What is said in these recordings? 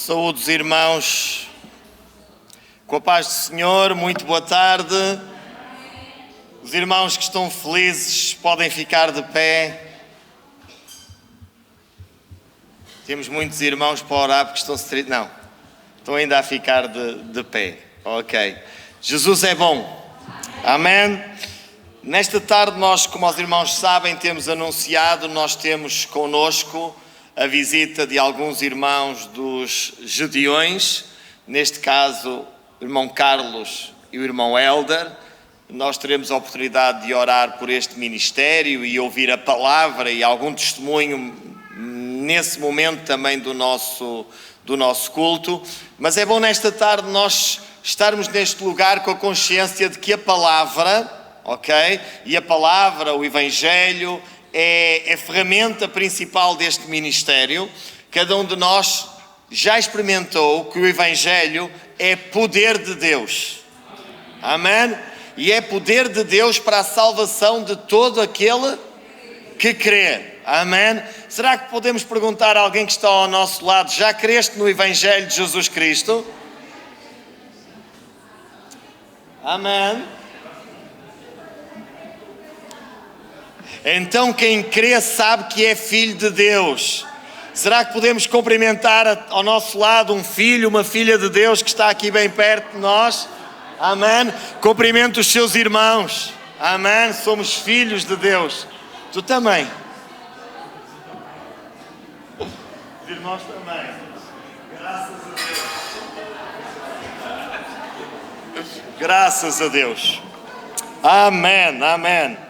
Saúde os irmãos com a paz do Senhor, muito boa tarde. Os irmãos que estão felizes podem ficar de pé. Temos muitos irmãos para orar porque estão ainda a ficar de pé. Ok. Jesus é bom. Amém. Nesta tarde nós, como os irmãos sabem, temos anunciado, nós temos connosco a visita de alguns irmãos dos Gedeões, neste caso o irmão Carlos e o irmão Helder. Nós teremos a oportunidade de orar por este ministério e ouvir a palavra e algum testemunho nesse momento também do nosso culto. Mas é bom nesta tarde nós estarmos neste lugar com a consciência de que a palavra, ok? E a palavra, o Evangelho, é a ferramenta principal deste ministério. Cada um de nós já experimentou que o Evangelho é poder de Deus. Amém? E é poder de Deus para a salvação de todo aquele que crê. Amém? Será que podemos perguntar a alguém que está ao nosso lado, já creste no Evangelho de Jesus Cristo? Amém? Então quem crê sabe que é filho de Deus. Será que podemos cumprimentar ao nosso lado um filho, uma filha de Deus que está aqui bem perto de nós? Amém? Cumprimenta os seus irmãos. Amém? Somos filhos de Deus. Tu também. Os irmãos também. Graças a Deus. Graças a Deus. Amém, amém.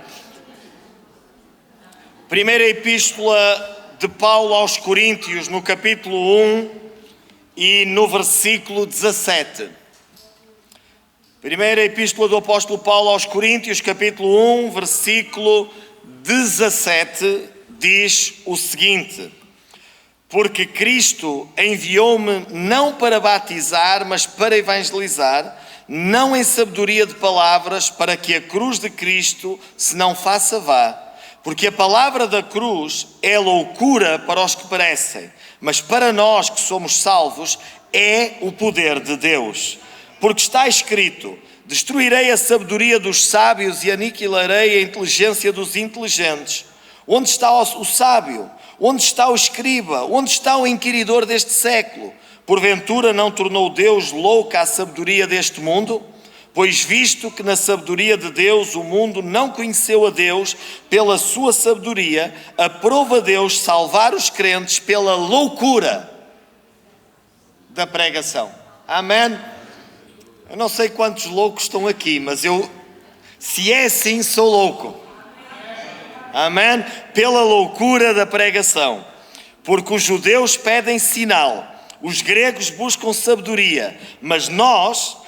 Primeira epístola de Paulo aos Coríntios, no capítulo 1 e no versículo 17. Primeira epístola do apóstolo Paulo aos Coríntios, capítulo 1, versículo 17, diz o seguinte: porque Cristo enviou-me não para batizar, mas para evangelizar, não em sabedoria de palavras, para que a cruz de Cristo se não faça vã. Porque a palavra da cruz é loucura para os que perecem, mas para nós que somos salvos é o poder de Deus. Porque está escrito: destruirei a sabedoria dos sábios e aniquilarei a inteligência dos inteligentes. Onde está o sábio? Onde está o escriba? Onde está o inquiridor deste século? Porventura não tornou Deus louca a sabedoria deste mundo? Pois visto que na sabedoria de Deus o mundo não conheceu a Deus, pela sua sabedoria, aprova Deus salvar os crentes pela loucura da pregação. Amém? Eu não sei quantos loucos estão aqui, mas se é assim, sou louco. Amém? Pela loucura da pregação. Porque os judeus pedem sinal, os gregos buscam sabedoria, mas nós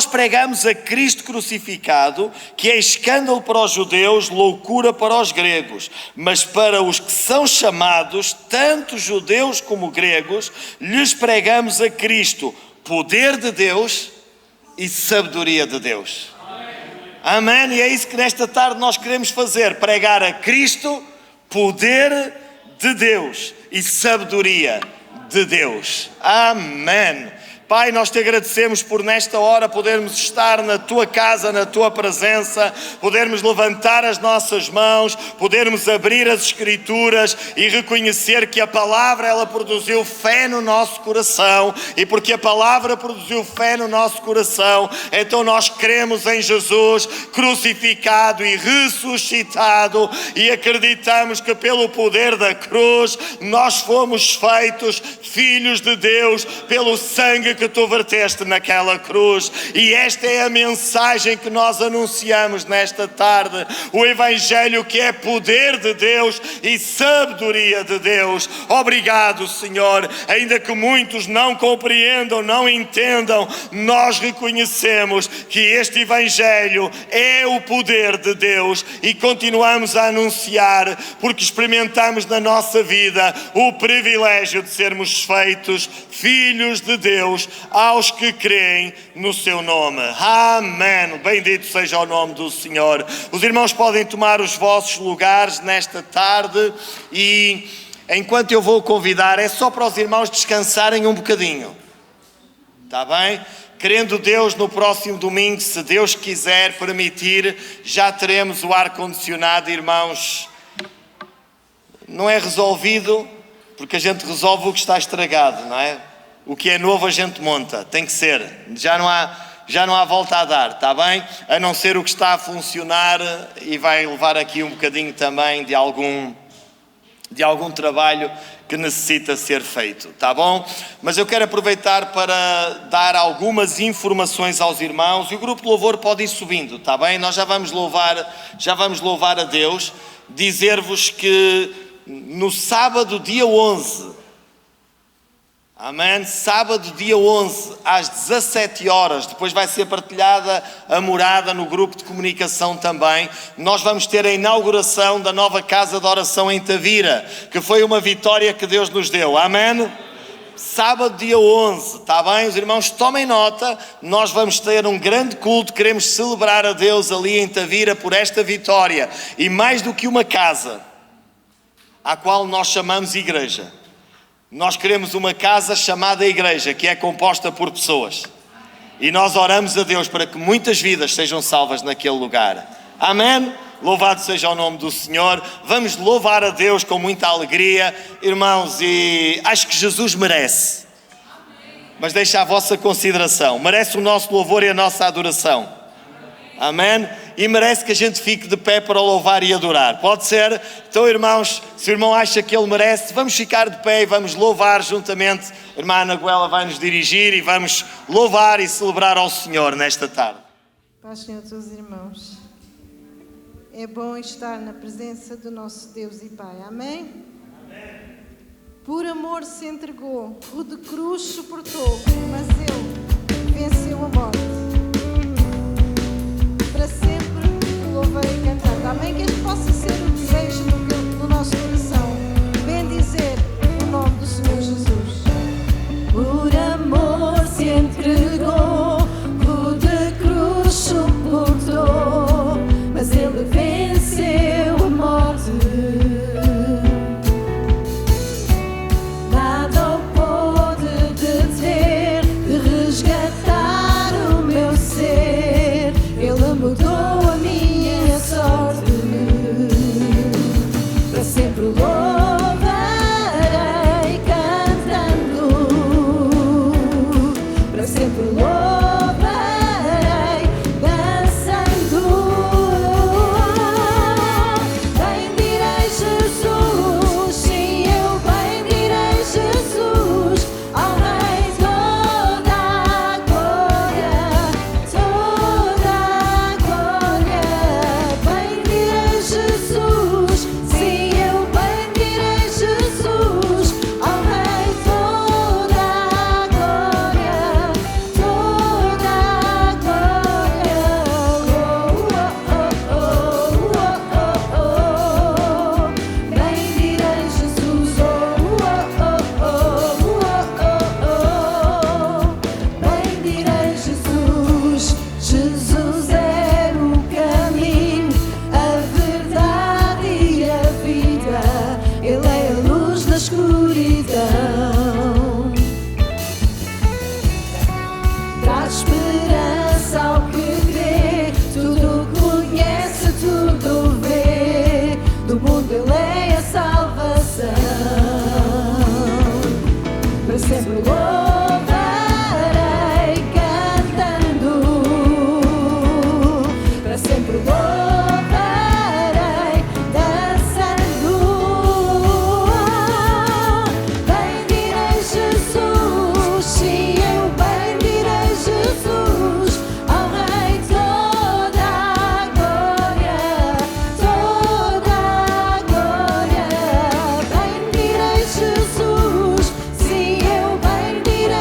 pregamos a Cristo crucificado, que é escândalo para os judeus, loucura para os gregos. Mas para os que são chamados, tanto judeus como gregos, lhes pregamos a Cristo, poder de Deus e sabedoria de Deus. Amém? E é isso que nesta tarde nós queremos fazer, pregar a Cristo, poder de Deus e sabedoria de Deus. Amém. Pai, nós te agradecemos por nesta hora podermos estar na tua casa, na tua presença, podermos levantar as nossas mãos, podermos abrir as Escrituras e reconhecer que a palavra ela produziu fé no nosso coração, e porque a palavra produziu fé no nosso coração, então nós cremos em Jesus crucificado e ressuscitado e acreditamos que pelo poder da cruz nós fomos feitos filhos de Deus pelo sangue que tu verteste naquela cruz. E esta é a mensagem que nós anunciamos nesta tarde, o Evangelho que é poder de Deus e sabedoria de Deus. Obrigado, Senhor, ainda que muitos não compreendam, não entendam, nós reconhecemos que este Evangelho é o poder de Deus e continuamos a anunciar, porque experimentamos na nossa vida o privilégio de sermos feitos filhos de Deus aos que creem no seu nome. Amém. Bendito seja o nome do Senhor. Os irmãos podem tomar os vossos lugares nesta tarde e enquanto eu vou convidar, é só para os irmãos descansarem um bocadinho. Está bem? Querendo Deus, no próximo domingo, se Deus quiser permitir, já teremos o ar-condicionado, irmãos. Não é resolvido, porque a gente resolve o que está estragado, não é? O que é novo a gente monta, tem que ser. Já não há volta a dar, está bem? A não ser o que está a funcionar, e vai levar aqui um bocadinho também de algum trabalho que necessita ser feito, está bom? Mas eu quero aproveitar para dar algumas informações aos irmãos, e o grupo de louvor pode ir subindo, está bem? Nós já vamos louvar a Deus. Dizer-vos que no sábado, dia 11, amém? Sábado, dia 11, às 17 horas, depois vai ser partilhada a morada no grupo de comunicação também. Nós vamos ter a inauguração da nova casa de oração em Tavira, que foi uma vitória que Deus nos deu, amém? Sábado, dia 11, está bem? Os irmãos tomem nota, nós vamos ter um grande culto, queremos celebrar a Deus ali em Tavira por esta vitória. E mais do que uma casa, à qual nós chamamos igreja. Nós queremos uma casa chamada igreja, que é composta por pessoas. E nós oramos a Deus para que muitas vidas sejam salvas naquele lugar. Amém? Louvado seja o nome do Senhor. Vamos louvar a Deus com muita alegria, irmãos, e acho que Jesus merece. Mas deixa a vossa consideração. Merece o nosso louvor e a nossa adoração. Amém? E merece que a gente fique de pé para louvar e adorar. Pode ser? Então, irmãos, se o irmão acha que ele merece, vamos ficar de pé e vamos louvar juntamente. A irmã Ana Goela vai nos dirigir e vamos louvar e celebrar ao Senhor nesta tarde. Paz, Senhor, todos os irmãos. É bom estar na presença do nosso Deus e Pai. Amém? Amém. Por amor se entregou, o de cruz suportou, mas ele venceu a morte. Para sempre louvarei e cantar. Amém? Que este possa ser o desejo do nosso coração. Bendizer o nome do Senhor Jesus. Por amor se entregou, o de cruz suportou, mas ele venceu a morte. Nada o pôde deter, de resgatar o meu ser. Ele mudou a minha sorte. Para sempre louvarei cantando, para sempre louvarei dançando. Bendirei Jesus, sim, eu bendirei Jesus, ao Rei toda a glória, toda a glória. Bendirei Jesus, sim, eu bendirei Jesus, ao Rei toda a glória, toda a glória. Bendirei Jesus, bendirei Jesus. Jesus é o caminho, a verdade e a vida. Ele é a luz da escuridão. Traz esperança ao que crê, tudo conhece, tudo vê. Do mundo ele é a salvação. Para sempre louvarei cantando, para sempre louvarei dançando. Bendirei Jesus, sim, eu bendirei Jesus, ao Rei toda a glória, toda a glória. Bendirei Jesus, sim, eu bendirei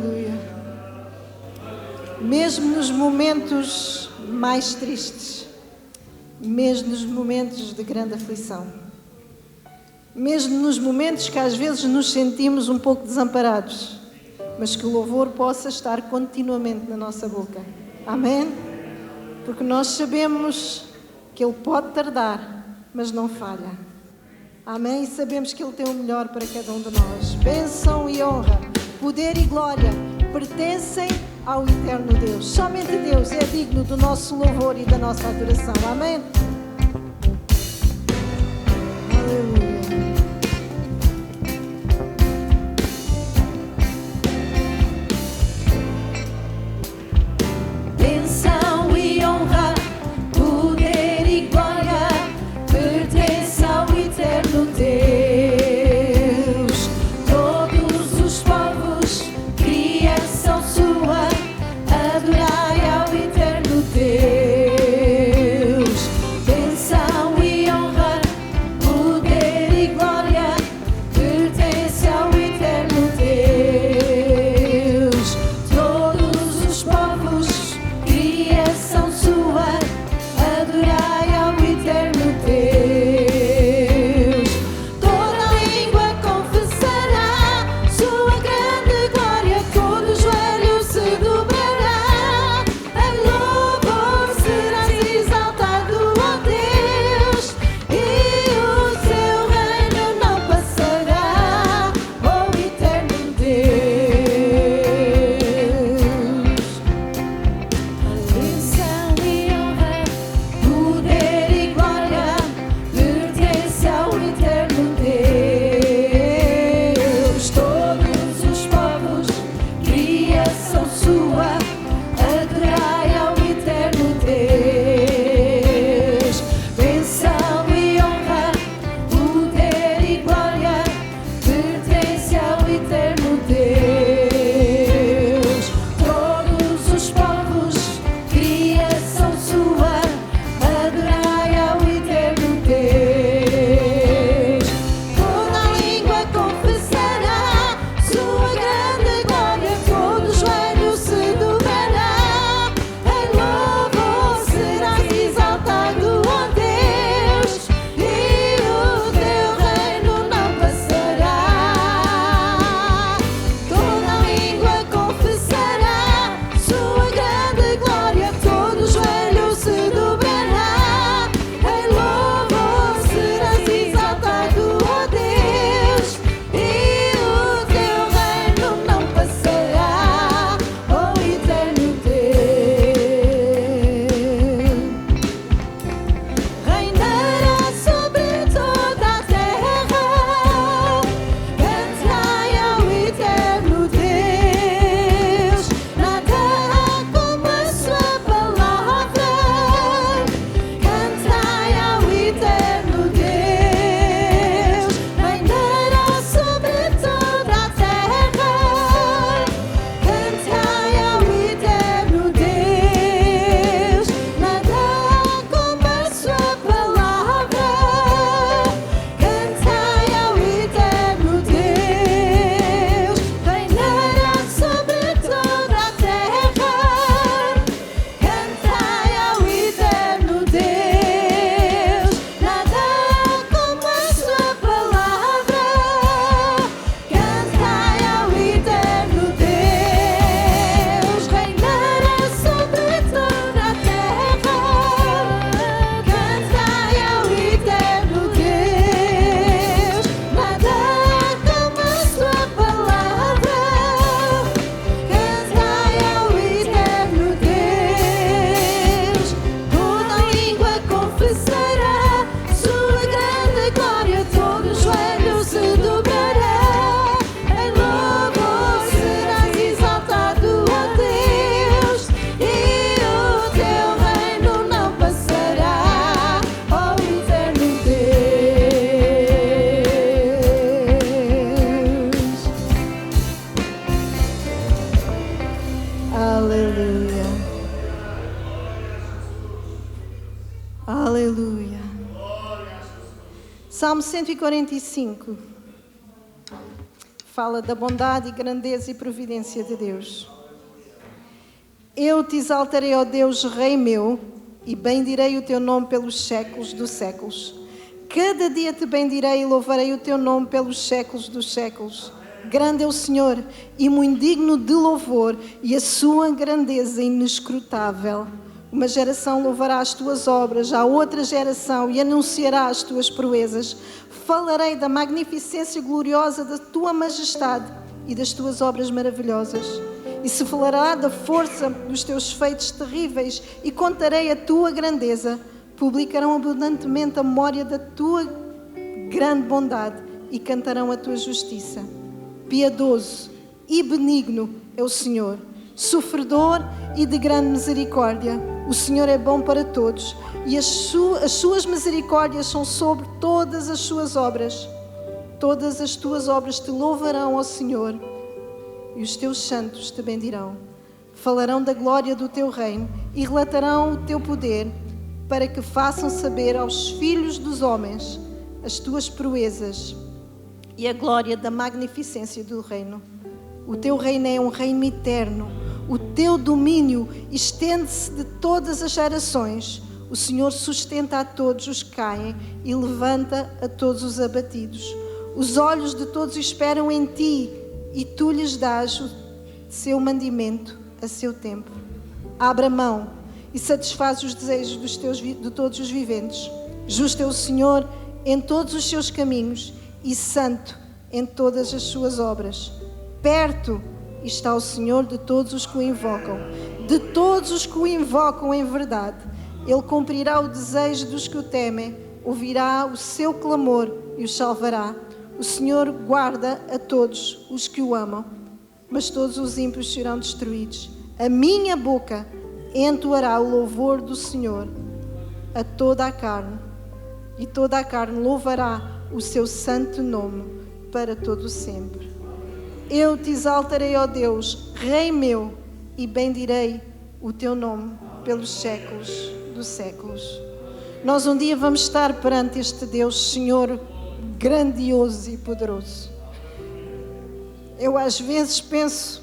Aleluia. Mesmo nos momentos mais tristes, mesmo nos momentos de grande aflição, mesmo nos momentos que às vezes nos sentimos um pouco desamparados, mas que o louvor possa estar continuamente na nossa boca. Amém? Porque nós sabemos que Ele pode tardar, mas não falha. Amém? E sabemos que Ele tem o melhor para cada um de nós. Bênção e honra, poder e glória pertencem ao eterno Deus. Somente Deus é digno do nosso louvor e da nossa adoração. Amém? Aleluia. Bênção e honra, poder e glória pertence ao eterno Deus. Todos os povos, criação sua, adorai ao eterno Deus. Bênção e honra, poder e glória pertence ao eterno Deus. Todos os povos, criação sua, adorai ao eterno Deus. Toda língua confessará sua grande glória, todo joelho se dobrará. Em louvor serás exaltado, ó Deus, e o teu reino não passará, ó eterno Deus. Bênção e honra, poder e glória pertence ao eterno Deus. Todos os povos, criação sua, adorai ao eterno Deus. Bênção e honra, poder e glória pertence ao eterno Deus. Todos os povos, criação sua, adorai ao eterno Deus. Toda língua confessará sua grande glória, todo joelho se dobrará. Em louvor serás exaltado, ó Deus, e o teu reino não passará. Toda língua confessará sua grande glória, todo joelho se dobrará. Em louvor serás exaltado, ó Deus, e o teu reino não passará, ó eterno Deus. Reinará sobre toda a terra, cantai ao eterno Deus. Nada há como a sua palavra, cantai ao eterno Deus. Reinará sobre toda a terra, cantai ao eterno Deus. Nada há como a sua palavra, cantai ao eterno Deus. Reinará sobre toda a terra, cantai ao eterno Deus. Nada há como a sua palavra, cantai ao eterno Deus. Reinará sobre toda a terra, cantai ao eterno Deus. Nada há como a sua palavra, cantai ao eterno Deus. Toda língua confessará sua grande glória, todo joelho se dobrará. Em louvor serás exaltado, ó Deus, e o teu reino não passará, ó eterno Deus. Aleluia. Aleluia. Salmo 145. fala da bondade e grandeza e providência de Deus. Eu te exaltarei, ó Deus, Rei meu, e bendirei o teu nome pelos séculos dos séculos. Cada dia te bendirei e louvarei o teu nome pelos séculos dos séculos. Grande é o Senhor e muito digno de louvor, e a sua grandeza inescrutável. Uma geração louvará as tuas obras, a outra geração, e anunciará as tuas proezas. Falarei da magnificência gloriosa da tua majestade e das tuas obras maravilhosas. E se falará da força dos teus feitos terríveis, e contarei a tua grandeza. Publicarão abundantemente a memória da tua grande bondade e cantarão a tua justiça. Piedoso e benigno é o Senhor, sofredor e de grande misericórdia. O Senhor é bom para todos, e as suas misericórdias são sobre todas as suas obras. Todas as tuas obras te louvarão, ó Senhor, e os teus santos te bendirão. Falarão da glória do teu reino e relatarão o teu poder, para que façam saber aos filhos dos homens as tuas proezas e a glória da magnificência do reino. O teu reino é um reino eterno. O teu domínio estende-se de todas as gerações. O Senhor sustenta a todos os que caem e levanta a todos os abatidos. Os olhos de todos esperam em ti, e tu lhes dás o seu mandamento a seu tempo. Abre a mão e satisfaz os desejos de todos os viventes. Justo é o Senhor em todos os seus caminhos e santo em todas as suas obras. Perto está o Senhor de todos os que o invocam, de todos os que o invocam em verdade. Ele cumprirá o desejo dos que o temem, ouvirá o seu clamor e os salvará. O Senhor guarda a todos os que o amam, mas todos os ímpios serão destruídos. A minha boca entoará o louvor do Senhor a toda a carne, e toda a carne louvará o seu santo nome para todo sempre. Eu te exaltarei, ó Deus, Rei meu, e bendirei o teu nome pelos séculos dos séculos. Nós um dia vamos estar perante este Deus, Senhor, grandioso e poderoso. Eu às vezes penso,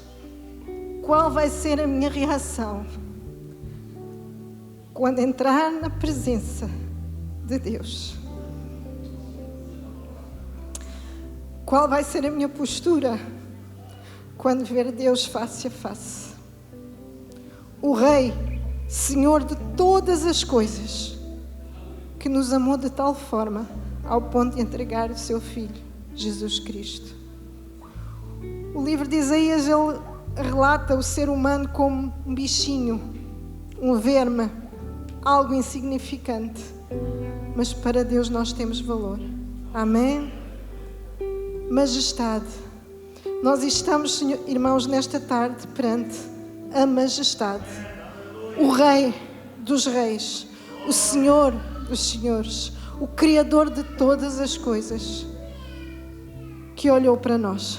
qual vai ser a minha reação quando entrar na presença de Deus? Qual vai ser a minha postura quando ver Deus face a face? O Rei, Senhor de todas as coisas, que nos amou de tal forma ao ponto de entregar o seu Filho, Jesus Cristo. O livro de Isaías, ele relata o ser humano como um bichinho, um verme, algo insignificante. Mas para Deus nós temos valor. Amém? Majestade. Nós estamos, irmãos, nesta tarde perante a majestade. O Rei dos Reis, o Senhor dos Senhores, o Criador de todas as coisas, que olhou para nós,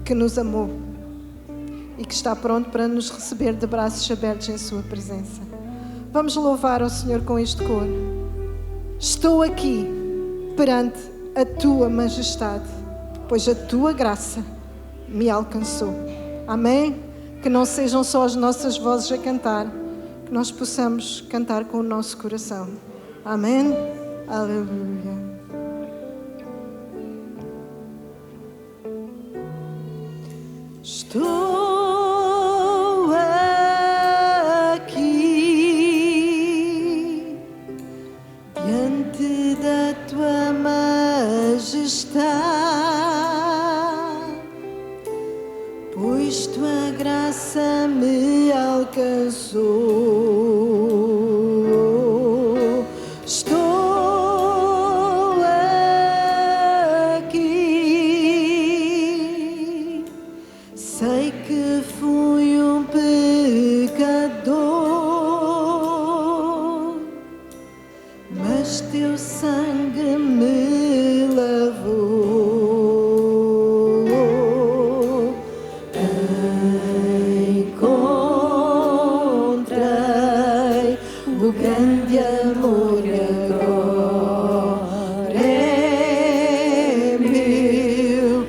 que nos amou e que está pronto para nos receber de braços abertos em sua presença. Vamos louvar ao Senhor com este coro. Estou aqui perante a tua majestade, pois a tua graça me alcançou. Amém? Que não sejam só as nossas vozes a cantar, que nós possamos cantar com o nosso coração. Amém? Aleluia. Estou aqui diante da tua majestade, pois tua graça me alcançou. Estou aqui, sei que fui um pecador, mas teu sangue me lavou. Encontrei o grande amor e agora é meu.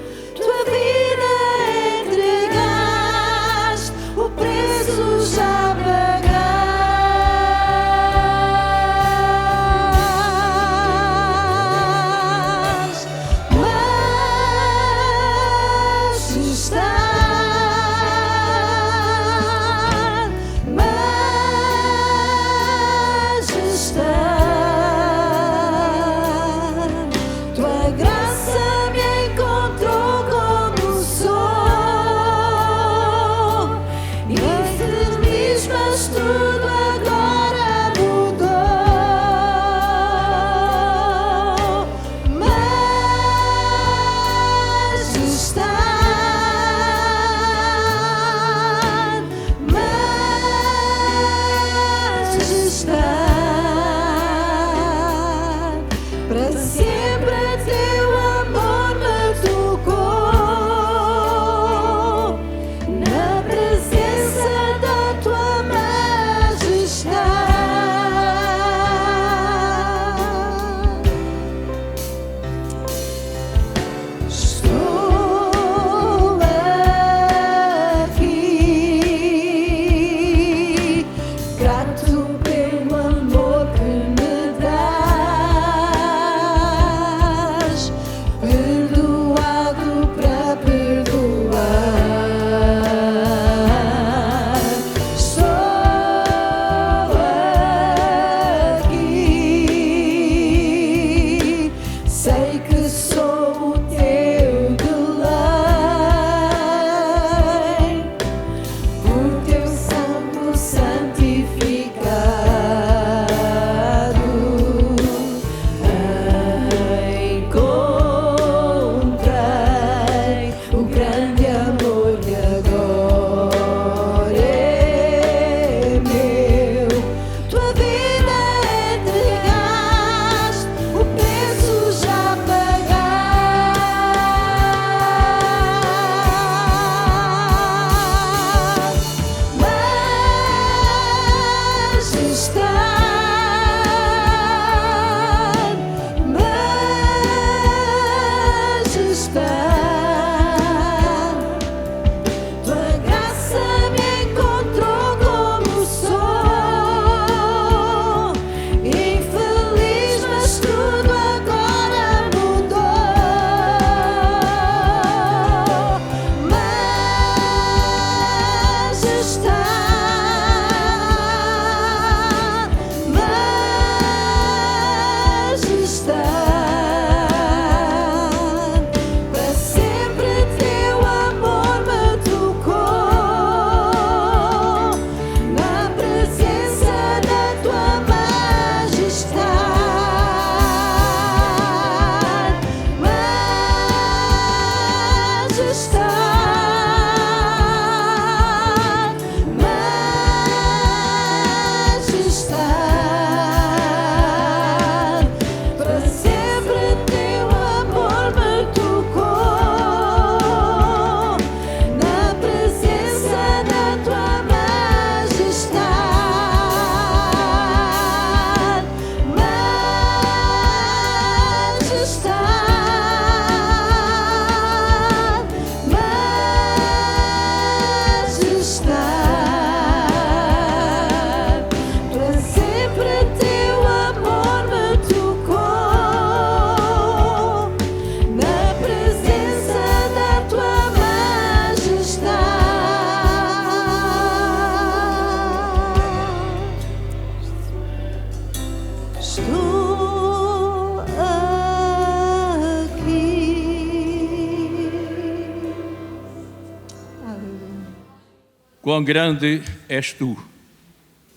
quão grande és tu.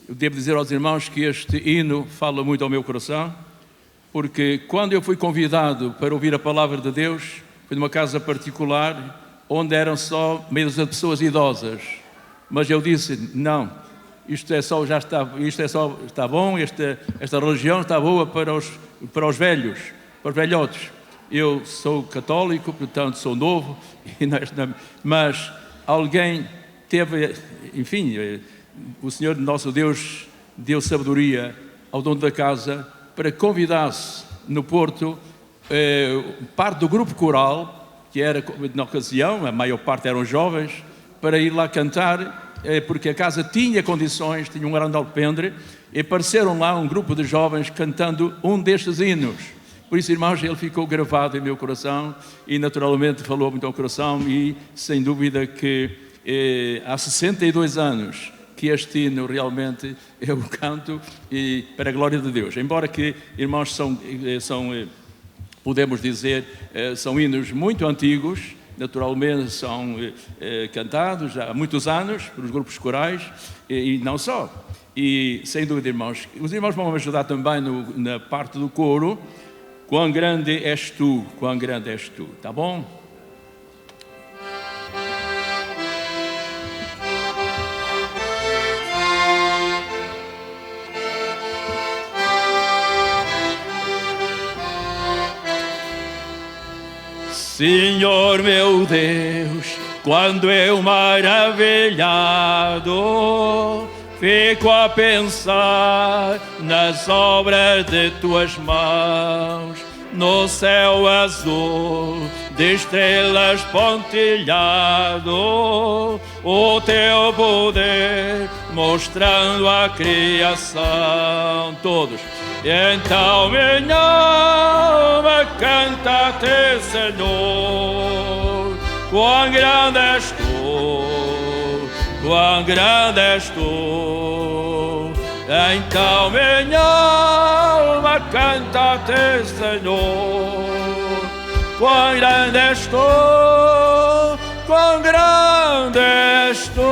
Eu devo dizer aos irmãos que este hino fala muito ao meu coração, porque quando eu fui convidado para ouvir a palavra de Deus, foi numa casa particular, onde eram só meio de pessoas idosas. Mas eu disse, não, isto está bom, esta religião está boa para os velhos, para os velhotes. Eu sou católico, portanto sou novo, mas alguém teve, enfim, o Senhor nosso Deus deu sabedoria ao dono da casa para convidar-se no Porto parte do grupo coral, que era na ocasião, a maior parte eram jovens, para ir lá cantar, porque a casa tinha condições, tinha um grande alpendre, e apareceram lá um grupo de jovens cantando um destes hinos. Por isso, irmãos, ele ficou gravado em meu coração e naturalmente falou muito ao coração, e sem dúvida que há 62 anos que este hino realmente eu canto e para a glória de Deus. Embora que, irmãos, podemos dizer, são hinos muito antigos, naturalmente são cantados há muitos anos pelos grupos corais e não só. E sem dúvida, irmãos, os irmãos vão me ajudar também na parte do coro. Quão grande és tu, quão grande és tu, tá bom? Senhor meu Deus, quando eu maravilhado fico a pensar nas obras de tuas mãos, no céu azul de estrelas pontilhado, o teu poder mostrando a criação. Todos. Então minha alma canta-te, Senhor, quão grande és tu, quão grande és tu. Então minha alma canta-te, Senhor, quão grande és tu, quão grande és tu.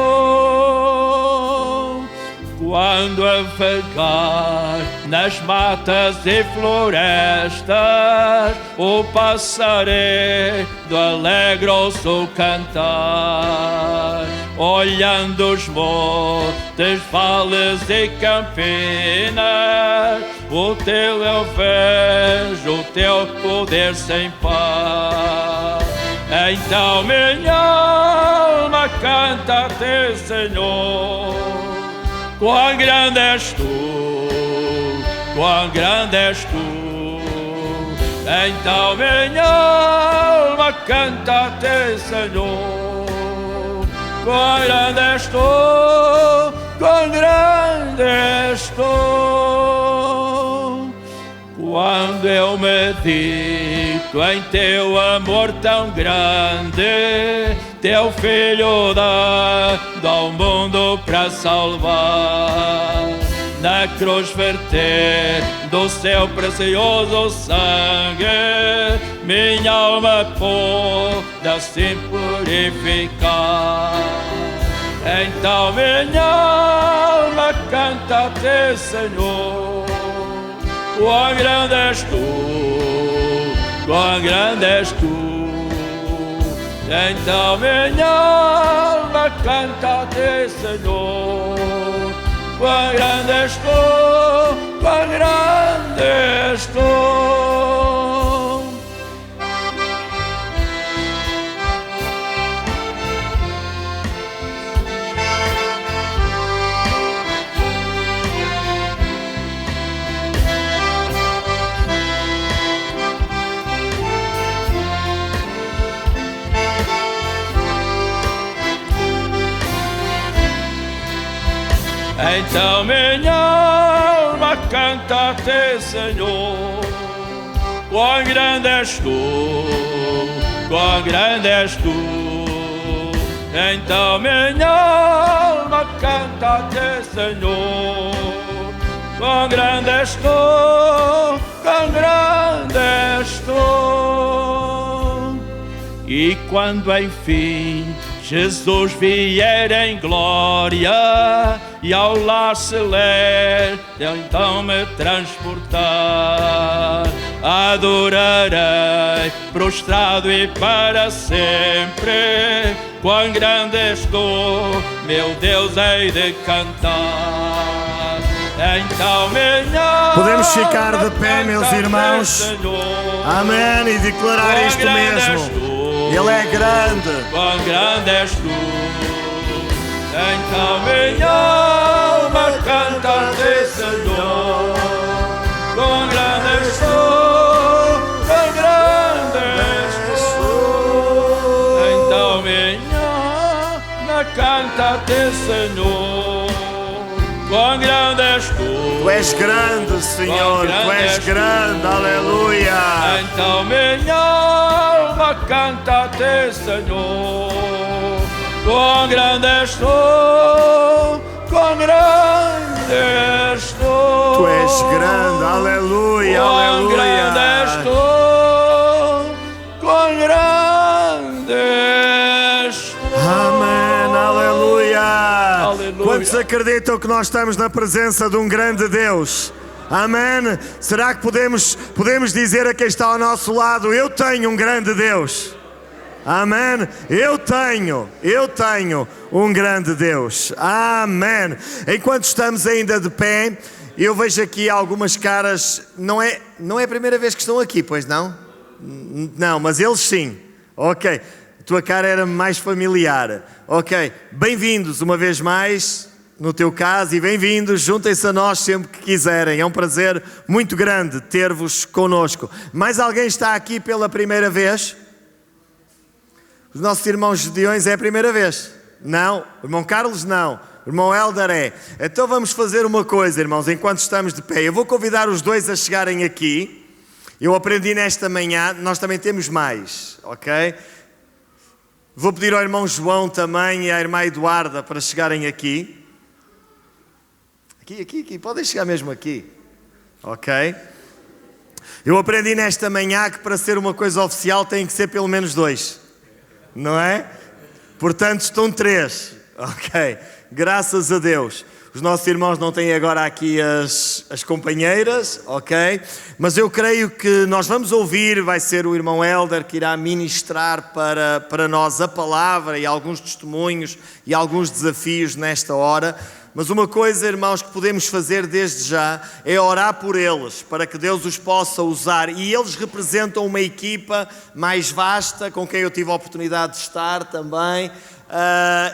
Quando a vagar nas matas e florestas, o passarinho alegra-se cantar, olhando os montes, vales e campinas, o teu eu vejo, o teu poder sem par. Então minha alma canta-te, Senhor, quão grande és tu, quão grande és tu. Então minha alma canta-te, Senhor, quão grande és tu, quão grande és tu. Quando eu medito em teu amor tão grande, teu filho dá ao mundo para salvar, na cruz verter do seu precioso sangue, minha alma pode assim purificar. Então minha alma canta-te, Senhor, quão grande és tu, quão grande és tu. Então minha alma canta-te, Senhor, quão grande és tu, quão grande és tu. Então minha alma canta-te, Senhor, quão grande és tu, quão grande és tu. Então minha alma canta-te, Senhor, quão grande és tu, quão grande és tu. E quando enfim Jesus vier em glória e ao lar celeste então me transportar. Adorarei prostrado e para sempre. Quão grande és tu, meu Deus, hei de cantar. Então minha Podemos ficar de pé, meus irmãos. Amém. E declarar isto mesmo. Ele é grande. Quão grande és tu. Então minha alma canta-te, Senhor. Quão grande és tu. Quão grande és tu. Então minha alma canta-te, Senhor. Quão grande és tu. Tu és grande, Senhor. Tu és grande. Aleluia. Então minha alma canta-te, Senhor. Quão grande és tu. Quão grande és tu. Tu és grande. Aleluia. Quão grande és Aleluia. tu. Quão grande és tu. Amém. Aleluia. Aleluia. Quantos acreditam que nós estamos na presença de um grande Deus? Amém? Será que podemos dizer a quem está ao nosso lado: eu tenho um grande Deus? Amém? Eu tenho um grande Deus. Amém. Enquanto estamos ainda de pé, eu vejo aqui algumas caras. Não é a primeira vez que estão aqui, pois não? Não, mas eles sim. Ok. A tua cara era mais familiar. Ok. Bem-vindos uma vez mais no teu caso e bem-vindos. Juntem-se a nós sempre que quiserem. É um prazer muito grande ter-vos connosco. Mais alguém está aqui pela primeira vez? Os nossos irmãos judeões é a primeira vez? Não. O irmão Carlos não. O irmão Helder é. Então vamos fazer uma coisa, irmãos, enquanto estamos de pé. Eu vou convidar os dois a chegarem aqui. Eu aprendi nesta manhã, nós também temos mais, ok? Vou pedir ao irmão João também e à irmã Eduarda para chegarem aqui. Aqui. Podem chegar mesmo aqui. Ok? Eu aprendi nesta manhã que para ser uma coisa oficial tem que ser pelo menos 2. Não é? Portanto, estão 3. Ok. Graças a Deus. Os nossos irmãos não têm agora aqui as companheiras, ok? Mas eu creio que nós vamos ouvir, vai ser o irmão Helder que irá ministrar para nós a palavra e alguns testemunhos e alguns desafios nesta hora. Mas uma coisa, irmãos, que podemos fazer desde já é orar por eles, para que Deus os possa usar. E eles representam uma equipa mais vasta, com quem eu tive a oportunidade de estar também.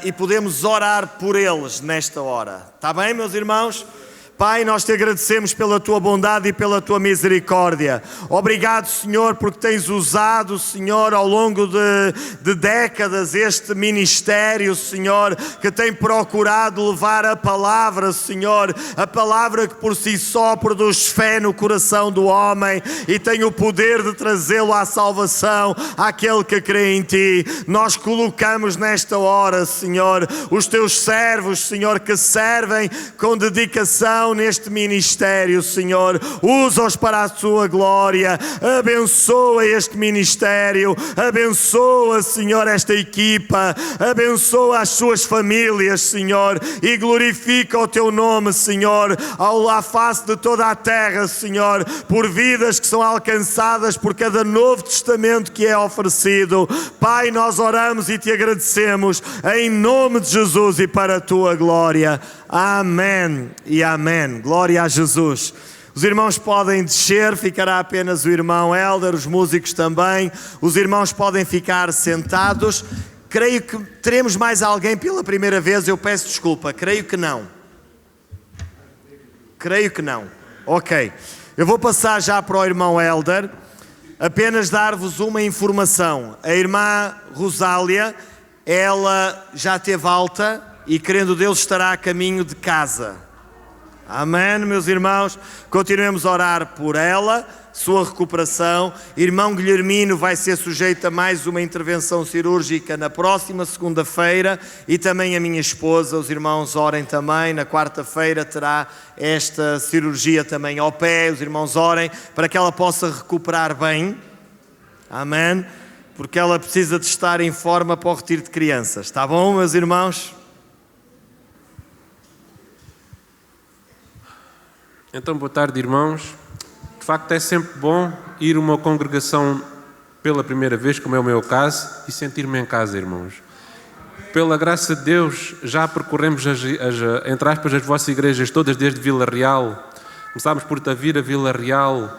E podemos orar por eles nesta hora. Está bem, meus irmãos? Pai, nós te agradecemos pela tua bondade e pela tua misericórdia. Obrigado, Senhor, porque tens usado, Senhor, ao longo de décadas este ministério, Senhor, que tem procurado levar a palavra, Senhor, a palavra que por si só produz fé no coração do homem e tem o poder de trazê-lo à salvação, àquele que crê em ti. Nós colocamos nesta hora, Senhor, os teus servos, Senhor, que servem com dedicação neste ministério, Senhor. Usa-os para a sua glória. Abençoa este ministério. Abençoa, Senhor, esta equipa. Abençoa as suas famílias, Senhor. E glorifica o teu nome, Senhor, à face de toda a terra, Senhor, por vidas que são alcançadas por cada novo testamento que é oferecido. Pai, nós oramos e te agradecemos em nome de Jesus e para a tua glória. Amém e amém. Glória a Jesus. Os irmãos podem descer, ficará apenas o irmão Helder, os músicos também. Os irmãos podem ficar sentados. Creio que teremos mais alguém pela primeira vez, eu peço desculpa. Creio que não. Ok. Eu vou passar já para o irmão Helder. Apenas dar-vos uma informação. A irmã Rosália, ela já teve alta e, querendo Deus, estará a caminho de casa. Amém, meus irmãos? Continuemos a orar por ela, sua recuperação. Irmão Guilhermino vai ser sujeito a mais uma intervenção cirúrgica na próxima segunda-feira e também a minha esposa. Os irmãos orem também. Na quarta-feira terá esta cirurgia também ao pé. Os irmãos orem para que ela possa recuperar bem. Amém. porque ela precisa de estar em forma para o retiro de crianças. Está bom, meus irmãos? Então, boa tarde, irmãos. De facto, é sempre bom ir a uma congregação pela primeira vez, como é o meu caso, e sentir-me em casa, irmãos. Pela graça de Deus, já percorremos, entre aspas, as vossas igrejas todas desde Vila Real. Começámos por Tavira, Vila Real,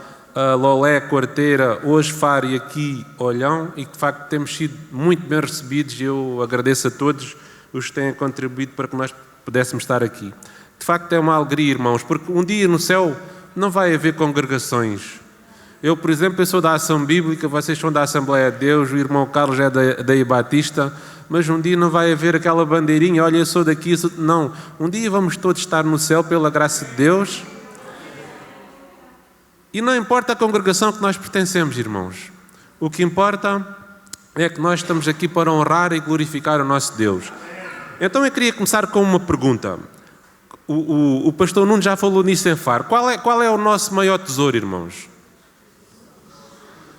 Lolé, Quarteira, hoje Faro e aqui Olhão, e de facto temos sido muito bem recebidos e eu agradeço a todos os que têm contribuído para que nós pudéssemos estar aqui. De facto é uma alegria, irmãos, porque um dia no céu não vai haver congregações. Eu, por exemplo, eu sou da Ação Bíblica, vocês são da Assembleia de Deus, o irmão Carlos é da Batista, mas um dia não vai haver aquela bandeirinha, olha, eu sou daqui, eu sou... Não, um dia vamos todos estar no céu pela graça de Deus. E não importa a congregação que nós pertencemos, irmãos. O que importa é que nós estamos aqui para honrar e glorificar o nosso Deus. Então eu queria começar com uma pergunta. O pastor Nuno já falou nisso em Faro. Qual é o nosso maior tesouro, irmãos?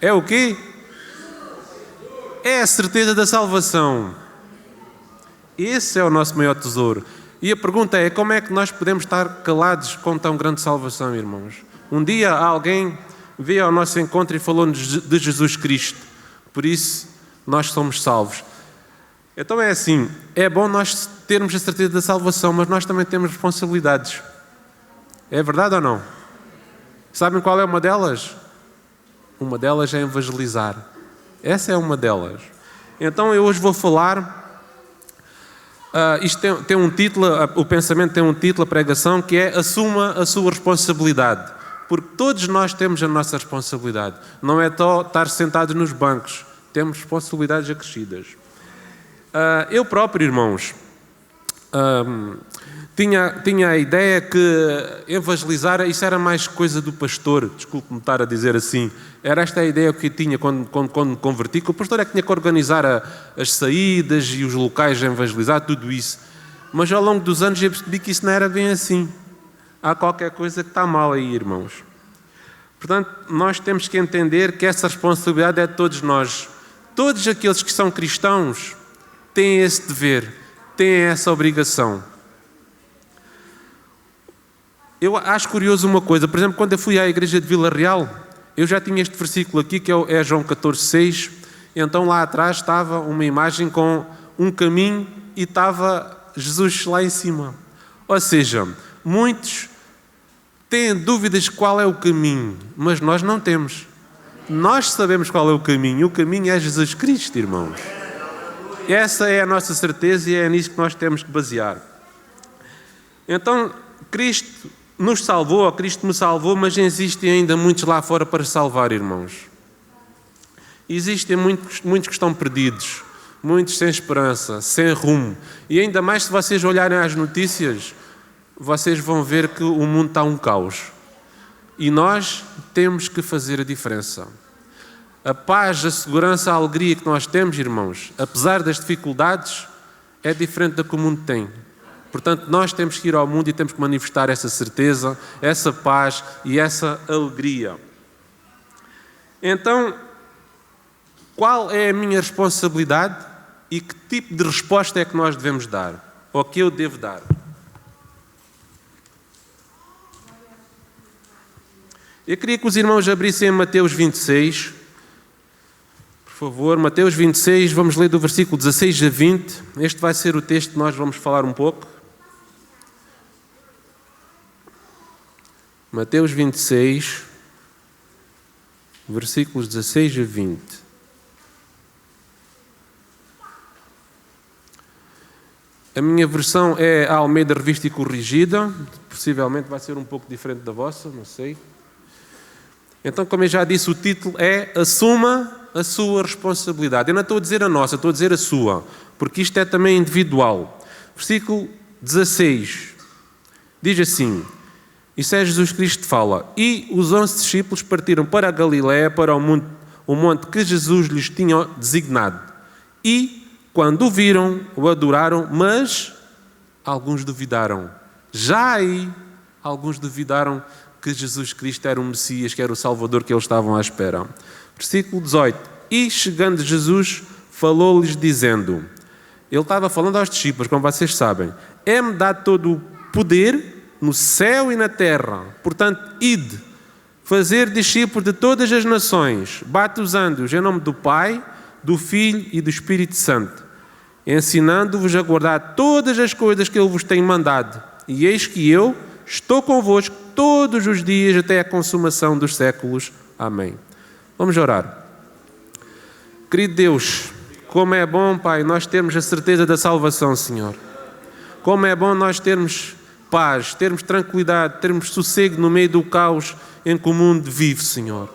É o quê? É a certeza da salvação. Esse é o nosso maior tesouro. E a pergunta é, como é que nós podemos estar calados com tão grande salvação, irmãos? Um dia alguém veio ao nosso encontro e falou-nos de Jesus Cristo. Por isso, nós somos salvos. Então é assim, é bom nós termos a certeza da salvação, mas nós também temos responsabilidades. É verdade ou não? Sabem qual é uma delas? Uma delas é evangelizar. Essa é uma delas. Então eu hoje vou falar... isto tem um título, o pensamento tem um título, a pregação, que é Assuma a sua responsabilidade. Porque todos nós temos a nossa responsabilidade. Não é só estar sentados nos bancos. Temos responsabilidades acrescidas. Eu próprio, irmãos, tinha a ideia que evangelizar, isso era mais coisa do pastor, desculpe-me estar a dizer assim. Era esta a ideia que eu tinha quando me converti, que o pastor é que tinha que organizar as saídas e os locais a evangelizar, tudo isso. Mas ao longo dos anos eu percebi que isso não era bem assim. Há qualquer coisa que está mal aí, irmãos. Portanto, nós temos que entender que essa responsabilidade é de todos nós. Todos aqueles que são cristãos têm esse dever, têm essa obrigação. Eu acho curioso uma coisa, por exemplo, quando eu fui à igreja de Vila Real, eu já tinha este versículo aqui, que é João 14,6, então lá atrás estava uma imagem com um caminho e estava Jesus lá em cima. Ou seja, muitos têm dúvidas qual é o caminho, mas nós não temos. Nós sabemos qual é o caminho é Jesus Cristo, irmãos. Essa é a nossa certeza e é nisso que nós temos que basear. Então, Cristo nos salvou, Cristo me salvou, mas existem ainda muitos lá fora para salvar, irmãos. Existem muitos que estão perdidos, muitos sem esperança, sem rumo. E ainda mais se vocês olharem às notícias, vocês vão ver que o mundo está um caos. E nós temos que fazer a diferença. A paz, a segurança, a alegria que nós temos, irmãos, apesar das dificuldades, é diferente da que o mundo tem. Portanto, nós temos que ir ao mundo e temos que manifestar essa certeza, essa paz e essa alegria. Então, qual é a minha responsabilidade e que tipo de resposta é que nós devemos dar? Ou que eu devo dar? Eu queria que os irmãos abrissem Mateus 26. Por favor, Mateus 26, vamos ler do versículo 16 a 20. Este vai ser o texto que nós vamos falar um pouco. Mateus 26, versículos 16 a 20. A minha versão é a Almeida Revista e Corrigida. Possivelmente vai ser um pouco diferente da vossa, não sei. Então, como eu já disse, o título é Assuma a sua responsabilidade. Eu não estou a dizer a nossa, estou a dizer a sua, porque isto é também individual. Versículo 16 diz assim, isso é Jesus Cristo que fala, e os 11 discípulos partiram para a Galiléia, para o monte que Jesus lhes tinha designado. E, quando o viram, o adoraram, mas alguns duvidaram. Já aí, alguns duvidaram que Jesus Cristo era o Messias, que era o Salvador que eles estavam à espera. Versículo 18. E chegando Jesus, falou-lhes dizendo, ele estava falando aos discípulos, como vocês sabem, é-me dado todo o poder no céu e na terra. Portanto, ide, fazer discípulos de todas as nações, batizando-os em nome do Pai, do Filho e do Espírito Santo, ensinando-vos a guardar todas as coisas que Ele vos tem mandado. E eis que eu estou convosco todos os dias até a consumação dos séculos. Amém. Vamos orar. Querido Deus, como é bom, Pai, nós termos a certeza da salvação, Senhor. Como é bom nós termos paz, termos tranquilidade, termos sossego no meio do caos em que o mundo vive, Senhor.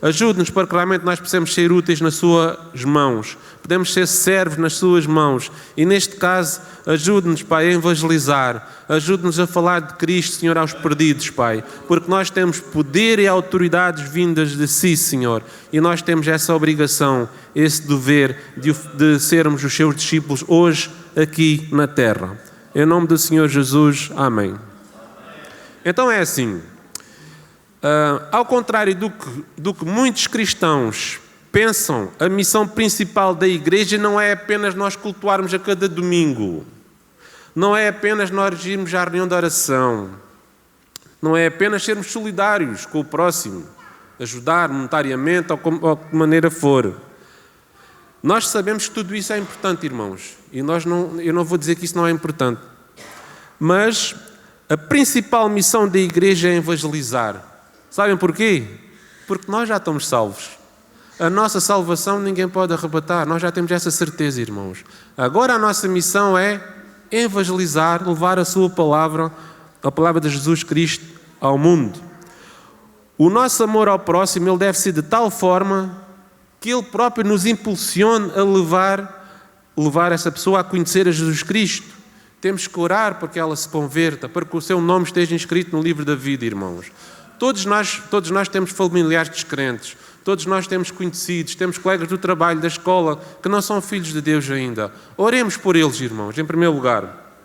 Ajude-nos para que realmente nós possamos ser úteis nas Suas mãos. Podemos ser servos nas Suas mãos. E neste caso, ajude-nos, Pai, a evangelizar. Ajude-nos a falar de Cristo, Senhor, aos perdidos, Pai. Porque nós temos poder e autoridades vindas de Si, Senhor. E nós temos essa obrigação, esse dever de sermos os Seus discípulos hoje, aqui na terra. Em nome do Senhor Jesus. Amém. Então é assim. Ao contrário do que muitos cristãos pensam, a missão principal da igreja não é apenas nós cultuarmos a cada domingo, não é apenas nós irmos à reunião de oração, não é apenas sermos solidários com o próximo, ajudar monetariamente ou de que maneira for. Nós sabemos que tudo isso é importante, irmãos, e eu não vou dizer que isso não é importante, mas a principal missão da igreja é evangelizar. Sabem porquê? Porque nós já estamos salvos. A nossa salvação ninguém pode arrebatar. Nós já temos essa certeza, irmãos. Agora a nossa missão é evangelizar, levar a Sua palavra, a palavra de Jesus Cristo, ao mundo. O nosso amor ao próximo, ele deve ser de tal forma que Ele próprio nos impulsione a levar essa pessoa a conhecer a Jesus Cristo. Temos que orar para que ela se converta, para que o seu nome esteja inscrito no livro da vida, irmãos. Todos nós temos familiares descrentes, todos nós temos conhecidos, temos colegas do trabalho, da escola, que não são filhos de Deus ainda. Oremos por eles, irmãos, em primeiro lugar.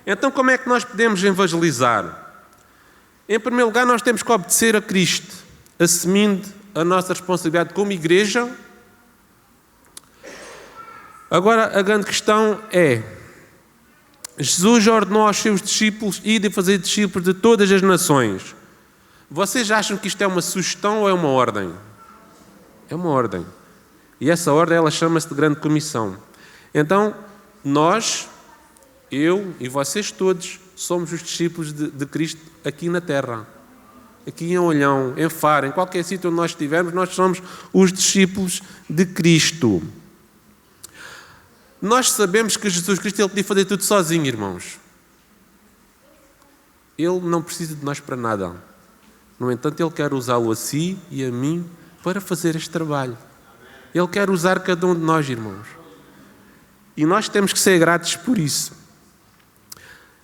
Então, como é que nós podemos evangelizar? Em primeiro lugar, nós temos que obedecer a Cristo, assumindo a nossa responsabilidade como igreja. Agora, a grande questão é, Jesus ordenou aos seus discípulos irem fazer discípulos de todas as nações. Vocês acham que isto é uma sugestão ou é uma ordem? É uma ordem. E essa ordem, ela chama-se de Grande Comissão. Então, nós, eu e vocês todos, somos os discípulos de Cristo aqui na terra. Aqui em Olhão, em Faro, em qualquer sítio onde nós estivermos, nós somos os discípulos de Cristo. Nós sabemos que Jesus Cristo, Ele podia fazer tudo sozinho, irmãos. Ele não precisa de nós para nada. No entanto, Ele quer usá-lo a si e a mim para fazer este trabalho. Ele quer usar cada um de nós, irmãos. E nós temos que ser gratos por isso.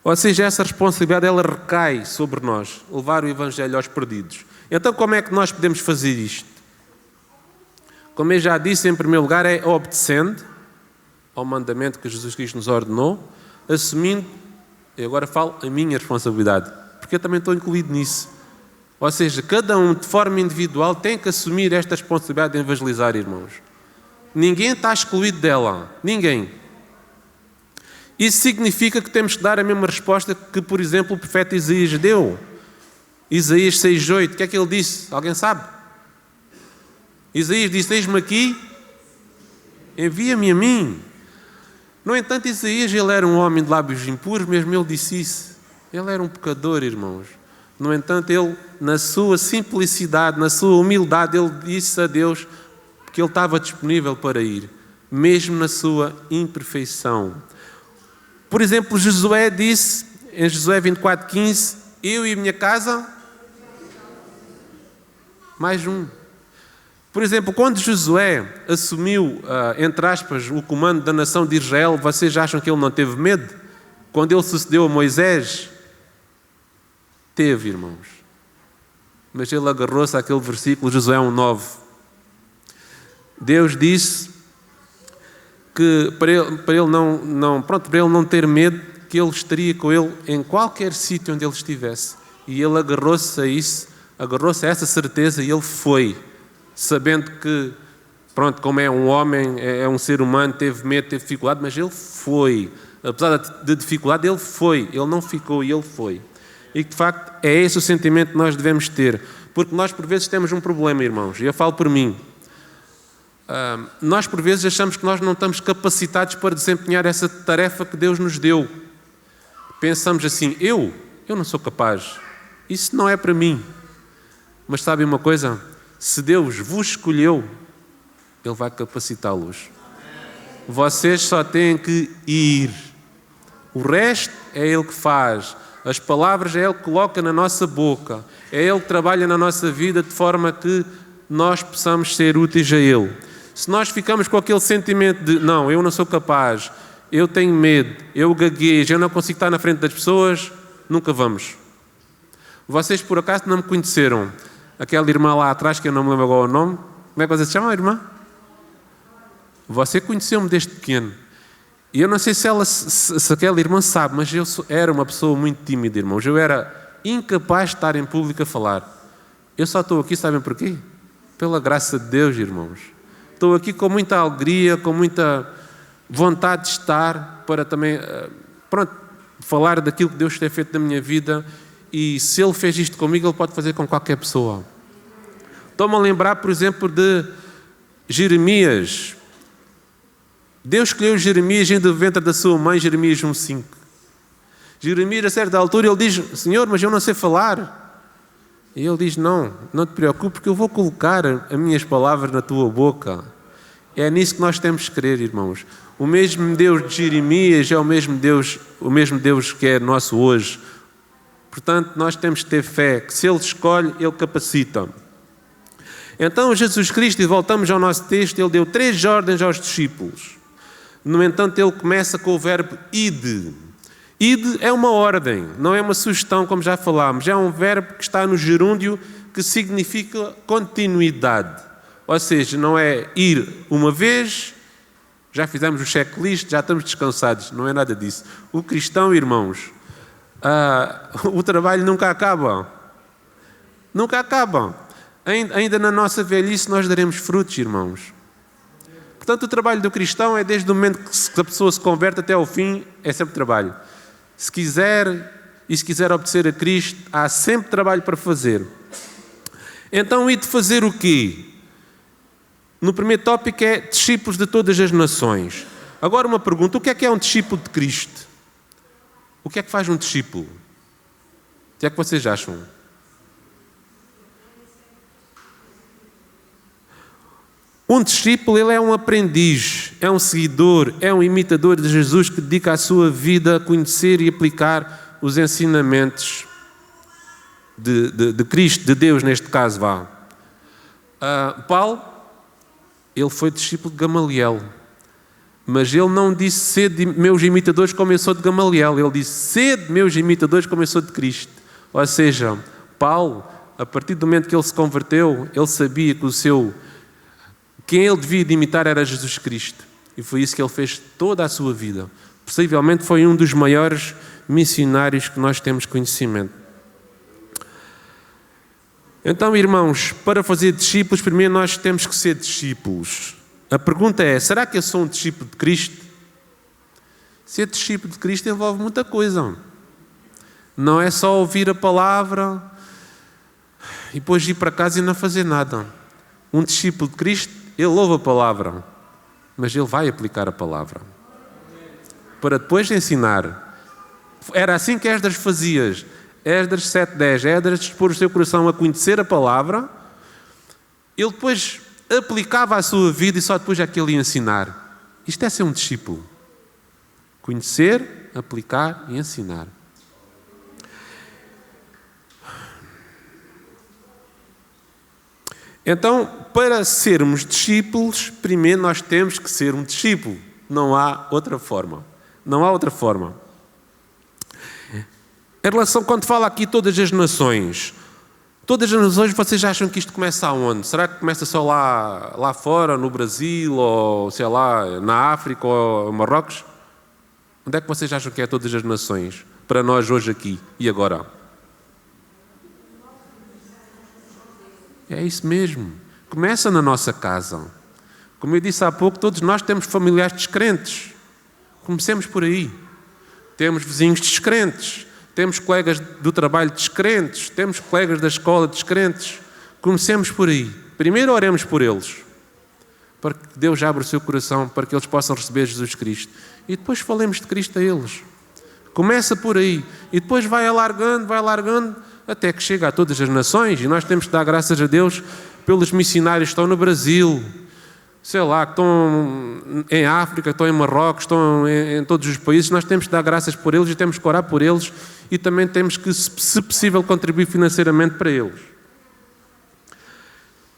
Ou seja, essa responsabilidade, ela recai sobre nós, levar o Evangelho aos perdidos. Então, como é que nós podemos fazer isto? Como eu já disse, em primeiro lugar, é obedecendo ao mandamento que Jesus Cristo nos ordenou, assumindo, eu agora falo, a minha responsabilidade, porque eu também estou incluído nisso. Ou seja, cada um de forma individual tem que assumir esta responsabilidade de evangelizar, irmãos. Ninguém está excluído dela. Ninguém. Isso significa que temos que dar a mesma resposta que, por exemplo, o profeta Isaías deu. Isaías 6:8. O que é que ele disse? Alguém sabe? Isaías disse, eis-me aqui, envia-me a mim. No entanto, Isaías, ele era um homem de lábios impuros, mesmo ele disse isso. Ele era um pecador, irmãos. No entanto, ele, na sua simplicidade, na sua humildade, ele disse a Deus que ele estava disponível para ir, mesmo na sua imperfeição. Por exemplo, Josué disse, em Josué 24:15, eu e a minha casa, mais um. Por exemplo, quando Josué assumiu, entre aspas, o comando da nação de Israel, vocês acham que ele não teve medo? Quando ele sucedeu a Moisés, teve, irmãos. Mas ele agarrou-se àquele versículo, Josué 1:9. Deus disse que para ele não ter medo, que ele estaria com ele em qualquer sítio onde ele estivesse. E ele agarrou-se a isso, agarrou-se a essa certeza e ele foi, sabendo que Pronto, como é um homem, é um ser humano, teve medo, teve dificuldade, mas ele foi. Apesar da dificuldade, ele foi. Ele não ficou e ele foi. E de facto é esse o sentimento que nós devemos ter. Porque nós por vezes temos um problema, irmãos, e eu falo por mim. Nós por vezes achamos que nós não estamos capacitados para desempenhar essa tarefa que Deus nos deu. Pensamos assim, eu não sou capaz, isso não é para mim. Mas sabem uma coisa? Se Deus vos escolheu, Ele vai capacitá-los. Vocês só têm que ir. O resto é Ele que faz. As palavras é Ele que coloca na nossa boca. É Ele que trabalha na nossa vida de forma que nós possamos ser úteis a Ele. Se nós ficamos com aquele sentimento de não, eu não sou capaz, eu tenho medo, eu gaguejo, eu não consigo estar na frente das pessoas, nunca vamos. Vocês por acaso não me conheceram? Aquela irmã lá atrás, que eu não me lembro agora o nome, como é que você se chama, irmã? Você conheceu-me desde pequeno. E eu não sei se aquela irmã sabe, mas eu era uma pessoa muito tímida, irmãos. Eu era incapaz de estar em público a falar. Eu só estou aqui, sabem porquê? Pela graça de Deus, irmãos. Estou aqui com muita alegria, com muita vontade de estar, para também, falar daquilo que Deus tem feito na minha vida. E se Ele fez isto comigo, Ele pode fazer com qualquer pessoa. Estou-me a lembrar, por exemplo, de Jeremias. Deus escolheu Jeremias do ventre da sua mãe, Jeremias 1,5. Jeremias, a certa altura, ele diz, Senhor, mas eu não sei falar. E ele diz, não te preocupes, porque eu vou colocar as minhas palavras na tua boca. É nisso que nós temos que crer, irmãos. O mesmo Deus de Jeremias é o mesmo Deus que é nosso hoje. Portanto, nós temos que ter fé, que se Ele escolhe, Ele capacita. Então, Jesus Cristo, e voltamos ao nosso texto, Ele deu 3 ordens aos discípulos. No entanto, Ele começa com o verbo ide. Ide é uma ordem, não é uma sugestão, como já falámos. É um verbo que está no gerúndio, que significa continuidade. Ou seja, não é ir uma vez, já fizemos o checklist, já estamos descansados. Não é nada disso. O cristão, irmãos, o trabalho nunca acaba. Nunca acaba. Ainda na nossa velhice nós daremos frutos, irmãos. Portanto, o trabalho do cristão é desde o momento que a pessoa se converte até ao fim, é sempre trabalho. Se quiser obedecer a Cristo, há sempre trabalho para fazer. Então, e de fazer o quê? No primeiro tópico é discípulos de todas as nações. Agora uma pergunta, o que é um discípulo de Cristo? O que é que faz um discípulo? O que é que vocês acham? Um discípulo, ele é um aprendiz, é um seguidor, é um imitador de Jesus que dedica a sua vida a conhecer e aplicar os ensinamentos de Cristo, de Deus neste caso. Paulo, ele foi discípulo de Gamaliel, mas ele não disse sede meus imitadores como eu sou de Gamaliel, ele disse sede meus imitadores como eu sou de Cristo. Ou seja, Paulo, a partir do momento que ele se converteu, ele sabia que quem ele devia de imitar era Jesus Cristo. E foi isso que ele fez toda a sua vida. Possivelmente foi um dos maiores missionários que nós temos conhecimento. Então, irmãos, para fazer discípulos, primeiro nós temos que ser discípulos. A pergunta é, será que eu sou um discípulo de Cristo? Ser discípulo de Cristo envolve muita coisa. Não é só ouvir a palavra e depois ir para casa e não fazer nada. Um discípulo de Cristo, ele ouve a palavra, mas ele vai aplicar a palavra. Para depois ensinar. Era assim que Esdras fazia. Esdras 7:10. Esdras dispôs o seu coração a conhecer a palavra. Ele depois aplicava a sua vida e só depois é que ele ia ensinar. Isto é ser um discípulo. Conhecer, aplicar e ensinar. Então, para sermos discípulos, primeiro nós temos que ser um discípulo. Não há outra forma. Não há outra forma. Em relação, quando fala aqui todas as nações, vocês acham que isto começa aonde? Será que começa só lá fora, no Brasil, ou sei lá, na África, ou em Marrocos? Onde é que vocês acham que é todas as nações? Para nós hoje aqui e agora? É isso mesmo. Começa na nossa casa. Como eu disse há pouco, todos nós temos familiares descrentes. Comecemos por aí. Temos vizinhos descrentes, temos colegas do trabalho descrentes, temos colegas da escola descrentes. Comecemos por aí. Primeiro oremos por eles, para que Deus abra o seu coração, para que eles possam receber Jesus Cristo. E depois falemos de Cristo a eles. Começa por aí. E depois vai alargando, até que chega a todas as nações. E nós temos que dar graças a Deus pelos missionários que estão no Brasil, sei lá, que estão em África, estão em Marrocos, estão em todos os países. Nós temos que dar graças por eles e temos que orar por eles e também temos que, se possível, contribuir financeiramente para eles.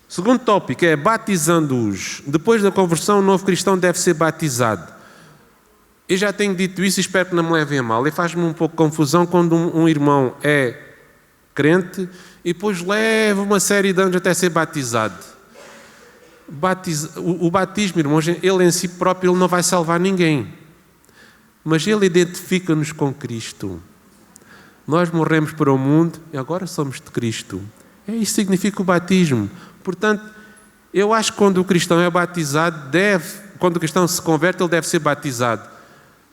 Segundo tópico é batizando-os. Depois da conversão, o novo cristão deve ser batizado. Eu já tenho dito isso e espero que não me levem a mal. E faz-me um pouco de confusão quando um irmão é crente e depois leva uma série de anos até ser batizado. O batismo, irmãos, ele em si próprio ele não vai salvar ninguém. Mas ele identifica-nos com Cristo. Nós morremos para o mundo e agora somos de Cristo. Isso que significa o batismo. Portanto, eu acho que quando o cristão é batizado, quando o cristão se converte, ele deve ser batizado.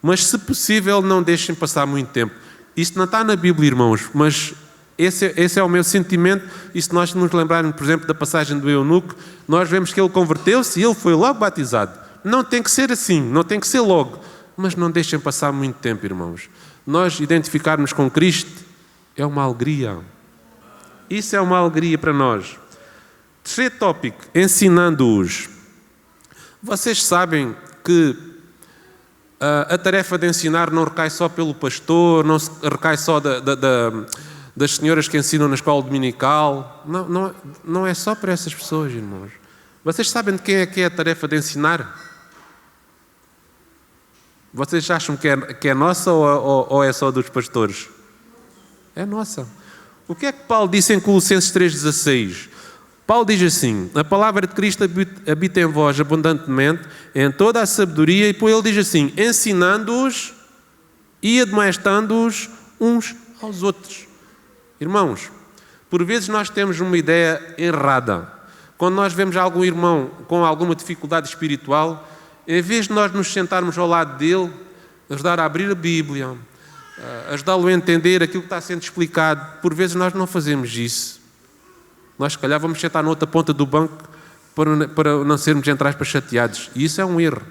Mas, se possível, não deixem passar muito tempo. Isto não está na Bíblia, irmãos, mas esse é o meu sentimento. E se nós nos lembrarmos, por exemplo, da passagem do eunuco, nós vemos que ele converteu-se e ele foi logo batizado. Não tem que ser assim, não tem que ser logo. Mas não deixem passar muito tempo, irmãos. Nós identificarmos com Cristo é uma alegria. Isso é uma alegria para nós. Terceiro tópico, ensinando-os. Vocês sabem que a tarefa de ensinar não recai só pelo pastor, não recai só das senhoras que ensinam na escola dominical. Não é só para essas pessoas, irmãos. Vocês sabem de quem é que é a tarefa de ensinar? Vocês acham que é nossa ou é só dos pastores? É nossa. O que é que Paulo disse em Colossenses 3,16? Paulo diz assim: a palavra de Cristo habita em vós abundantemente, em toda a sabedoria, e depois ele diz assim: ensinando-os e admoestando-os uns aos outros. Irmãos, por vezes nós temos uma ideia errada. Quando nós vemos algum irmão com alguma dificuldade espiritual, em vez de nós nos sentarmos ao lado dele, ajudar a abrir a Bíblia, ajudá-lo a entender aquilo que está sendo explicado, por vezes nós não fazemos isso. Nós, se calhar, vamos sentar na outra ponta do banco para não sermos, entre aspas, chateados. E isso é um erro.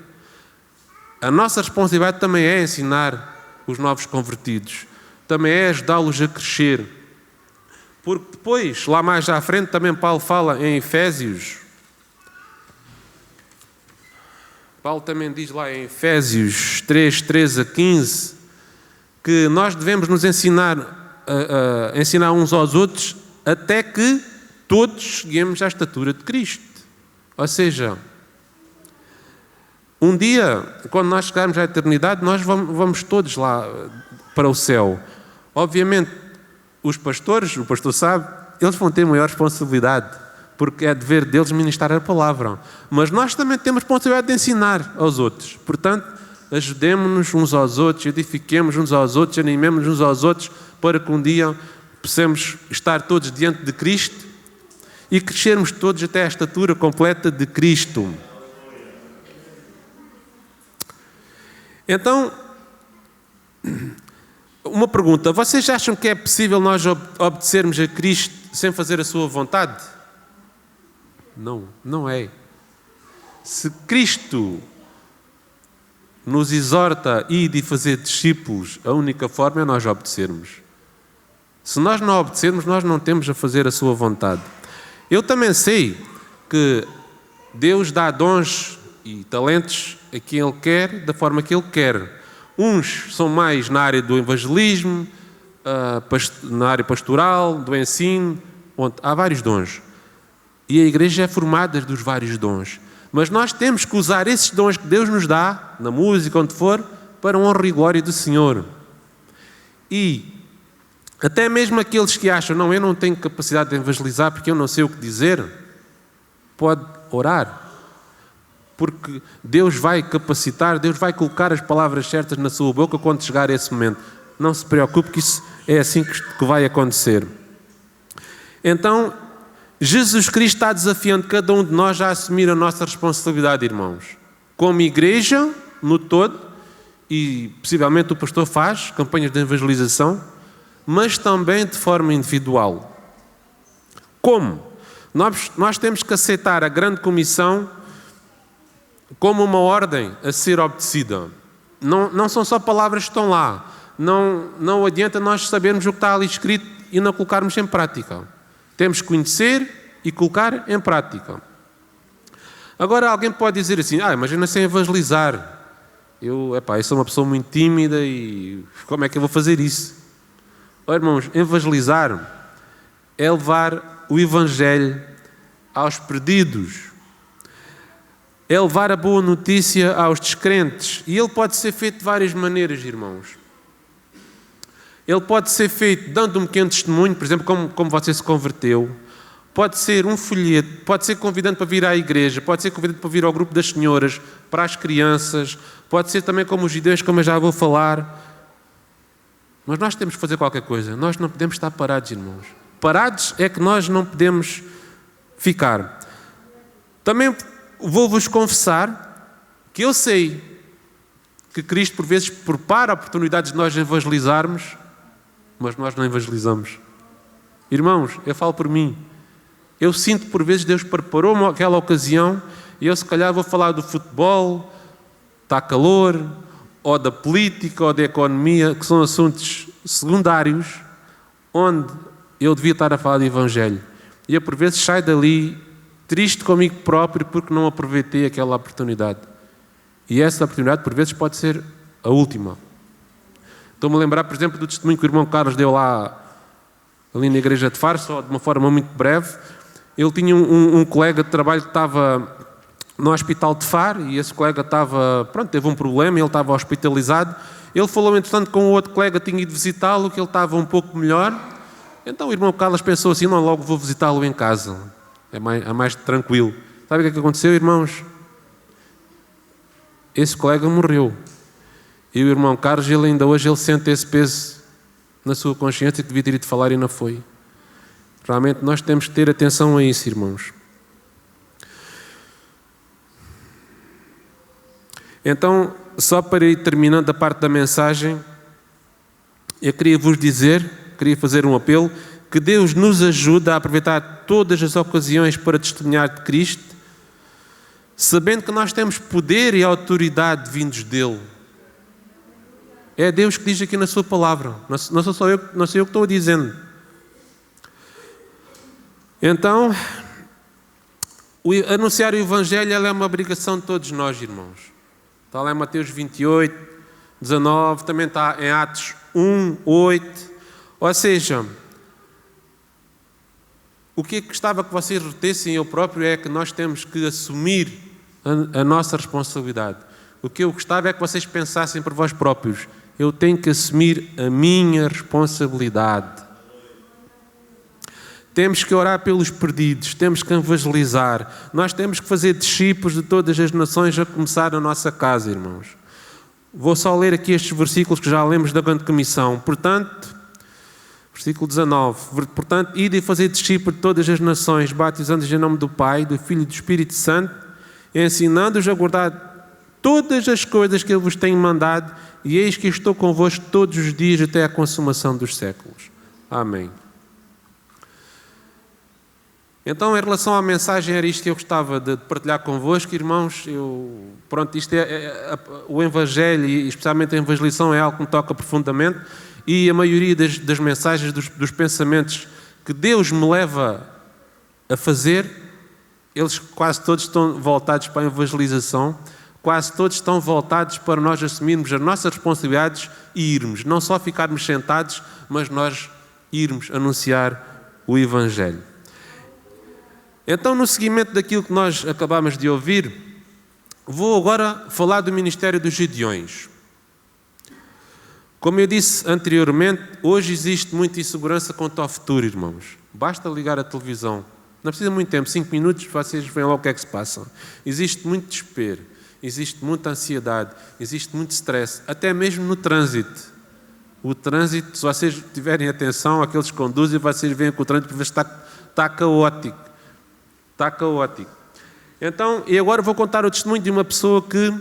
A nossa responsabilidade também é ensinar os novos convertidos. Também é ajudá-los a crescer. Porque depois, lá mais à frente, também Paulo fala em Efésios. Paulo também diz lá em Efésios 3, 13 a 15, que nós devemos nos ensinar uns aos outros até que todos cheguemos à estatura de Cristo. Ou seja, um dia, quando nós chegarmos à eternidade, nós vamos todos lá para o céu. Obviamente, os pastores, o pastor sabe, eles vão ter maior responsabilidade, porque é dever deles ministrar a palavra. Mas nós também temos responsabilidade de ensinar aos outros. Portanto, ajudemos-nos uns aos outros, edifiquemos uns aos outros, animemos uns aos outros, para que um dia possamos estar todos diante de Cristo e crescermos todos até a estatura completa de Cristo. Então, uma pergunta: vocês acham que é possível nós obedecermos a Cristo sem fazer a sua vontade? Não, não é. Se Cristo nos exorta a ir e fazer discípulos, a única forma é nós obedecermos. Se nós não obedecermos, nós não temos a fazer a sua vontade. Eu também sei que Deus dá dons e talentos a quem Ele quer, da forma que Ele quer. Uns são mais na área do evangelismo, na área pastoral, do ensino, onde há vários dons. E a igreja é formada dos vários dons. Mas nós temos que usar esses dons que Deus nos dá, na música, onde for, para a honra e glória do Senhor. E até mesmo aqueles que acham: não, eu não tenho capacidade de evangelizar porque eu não sei o que dizer, pode orar. Porque Deus vai capacitar, Deus vai colocar as palavras certas na sua boca quando chegar a esse momento. Não se preocupe, que isso é assim que vai acontecer. Então, Jesus Cristo está desafiando cada um de nós a assumir a nossa responsabilidade, irmãos. Como igreja, no todo, e possivelmente o pastor faz campanhas de evangelização, mas também de forma individual. Como? Nós temos que aceitar a grande comissão como uma ordem a ser obedecida. Não são só palavras que estão lá. Não adianta nós sabermos o que está ali escrito e não colocarmos em prática. Temos que conhecer e colocar em prática. Agora alguém pode dizer assim, mas eu não sei evangelizar. Eu sou uma pessoa muito tímida e como é que eu vou fazer isso? Olha, irmãos, evangelizar é levar o Evangelho aos perdidos. É levar a boa notícia aos descrentes. E ele pode ser feito de várias maneiras, irmãos. Ele pode ser feito dando um pequeno testemunho, por exemplo, como você se converteu. Pode ser um folheto, pode ser convidando para vir à igreja, pode ser convidando para vir ao grupo das senhoras, para as crianças, pode ser também como os judeus, como eu já vou falar. Mas nós temos que fazer qualquer coisa. Nós não podemos estar parados, irmãos. Parados é que nós não podemos ficar. Também vou-vos confessar que eu sei que Cristo por vezes prepara oportunidades de nós evangelizarmos, mas nós não evangelizamos. Irmãos, eu falo por mim. Eu sinto por vezes Deus preparou-me aquela ocasião e eu se calhar vou falar do futebol, está calor, ou da política, ou da economia, que são assuntos secundários, onde eu devia estar a falar do Evangelho. E eu por vezes saio dali triste comigo próprio porque não aproveitei aquela oportunidade. E essa oportunidade por vezes pode ser a última. Estou-me a lembrar, por exemplo, do testemunho que o irmão Carlos deu lá ali na igreja de Faro, só de uma forma muito breve. Ele tinha um colega de trabalho que estava no hospital de Faro e esse colega teve um problema, ele estava hospitalizado. Ele falou, entretanto, com o outro colega, tinha ido visitá-lo, que ele estava um pouco melhor. Então o irmão Carlos pensou assim, não, logo vou visitá-lo em casa. É mais tranquilo. Sabe o que aconteceu, irmãos? Esse colega morreu. E o irmão Carlos, ele ainda hoje sente esse peso na sua consciência que devia ter ido falar e não foi. Realmente nós temos que ter atenção a isso, irmãos. Então, só para ir terminando a parte da mensagem, eu queria fazer um apelo, que Deus nos ajude a aproveitar todas as ocasiões para testemunhar de Cristo, sabendo que nós temos poder e autoridade vindos dele. É Deus que diz aqui na sua palavra, não sou eu que estou dizendo. Então, anunciar o Evangelho é uma obrigação de todos nós, irmãos. Está lá em Mateus 28, 19, também está em Atos 1, 8. Ou seja, o que gostava que vocês retessem eu próprio é que nós temos que assumir a nossa responsabilidade. O que eu gostava é que vocês pensassem por vós próprios. Eu tenho que assumir a minha responsabilidade. Temos que orar pelos perdidos, temos que evangelizar. Nós temos que fazer discípulos de todas as nações a começar na nossa casa, irmãos. Vou só ler aqui estes versículos que já lemos da grande comissão. Portanto, versículo 19. Portanto, ide e fazer discípulos de todas as nações, batizando-os em nome do Pai, do Filho e do Espírito Santo, ensinando-os a guardar todas as coisas que eu vos tenho mandado, e eis que estou convosco todos os dias até à consumação dos séculos. Amém. Então, em relação à mensagem, era isto que eu gostava de partilhar convosco, irmãos. Isto o Evangelho, e especialmente a evangelização, é algo que me toca profundamente, e a maioria das mensagens, dos pensamentos que Deus me leva a fazer, eles quase todos estão voltados para a evangelização, quase todos estão voltados para nós assumirmos as nossas responsabilidades e irmos, não só ficarmos sentados, mas nós irmos anunciar o Evangelho. Então, no seguimento daquilo que nós acabamos de ouvir, vou agora falar do ministério dos Gideões. Como eu disse anteriormente, hoje existe muita insegurança quanto ao futuro, irmãos. Basta ligar a televisão. Não precisa muito tempo, 5 minutos, vocês veem logo o que é que se passa. Existe muito desespero, existe muita ansiedade, existe muito stress, até mesmo no trânsito. O trânsito, se vocês tiverem atenção, aqueles que conduzem, vocês veem que o trânsito está caótico. Está caótico. Então, e agora vou contar o testemunho de uma pessoa que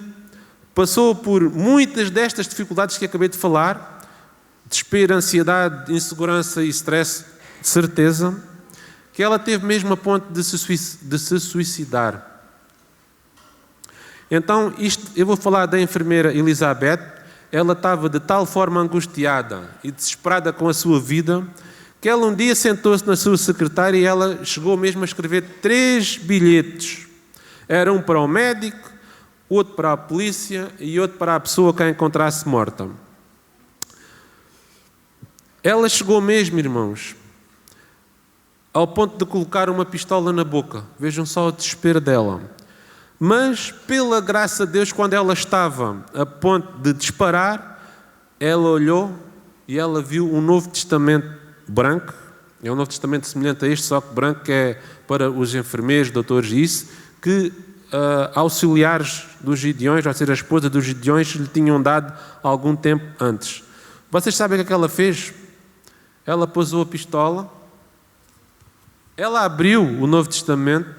passou por muitas destas dificuldades que acabei de falar, desespero, ansiedade, insegurança e stress, de certeza, que ela teve mesmo a ponto de se suicidar. Então, eu vou falar da enfermeira Elizabeth. Ela estava de tal forma angustiada e desesperada com a sua vida, que ela um dia sentou-se na sua secretária e ela chegou mesmo a escrever 3 bilhetes. Era um para o médico, outro para a polícia e outro para a pessoa que a encontrasse morta. Ela chegou mesmo, irmãos, ao ponto de colocar uma pistola na boca. Vejam só o desespero dela. Mas, pela graça de Deus, quando ela estava a ponto de disparar, ela olhou e ela viu um Novo Testamento branco. É um Novo Testamento semelhante a este, só que branco, que é para os enfermeiros, doutores e isso, que auxiliares dos Gideões, ou seja, a esposa dos Gideões, lhe tinham dado algum tempo antes. Vocês sabem o que ela fez? Ela pousou a pistola, ela abriu o Novo Testamento.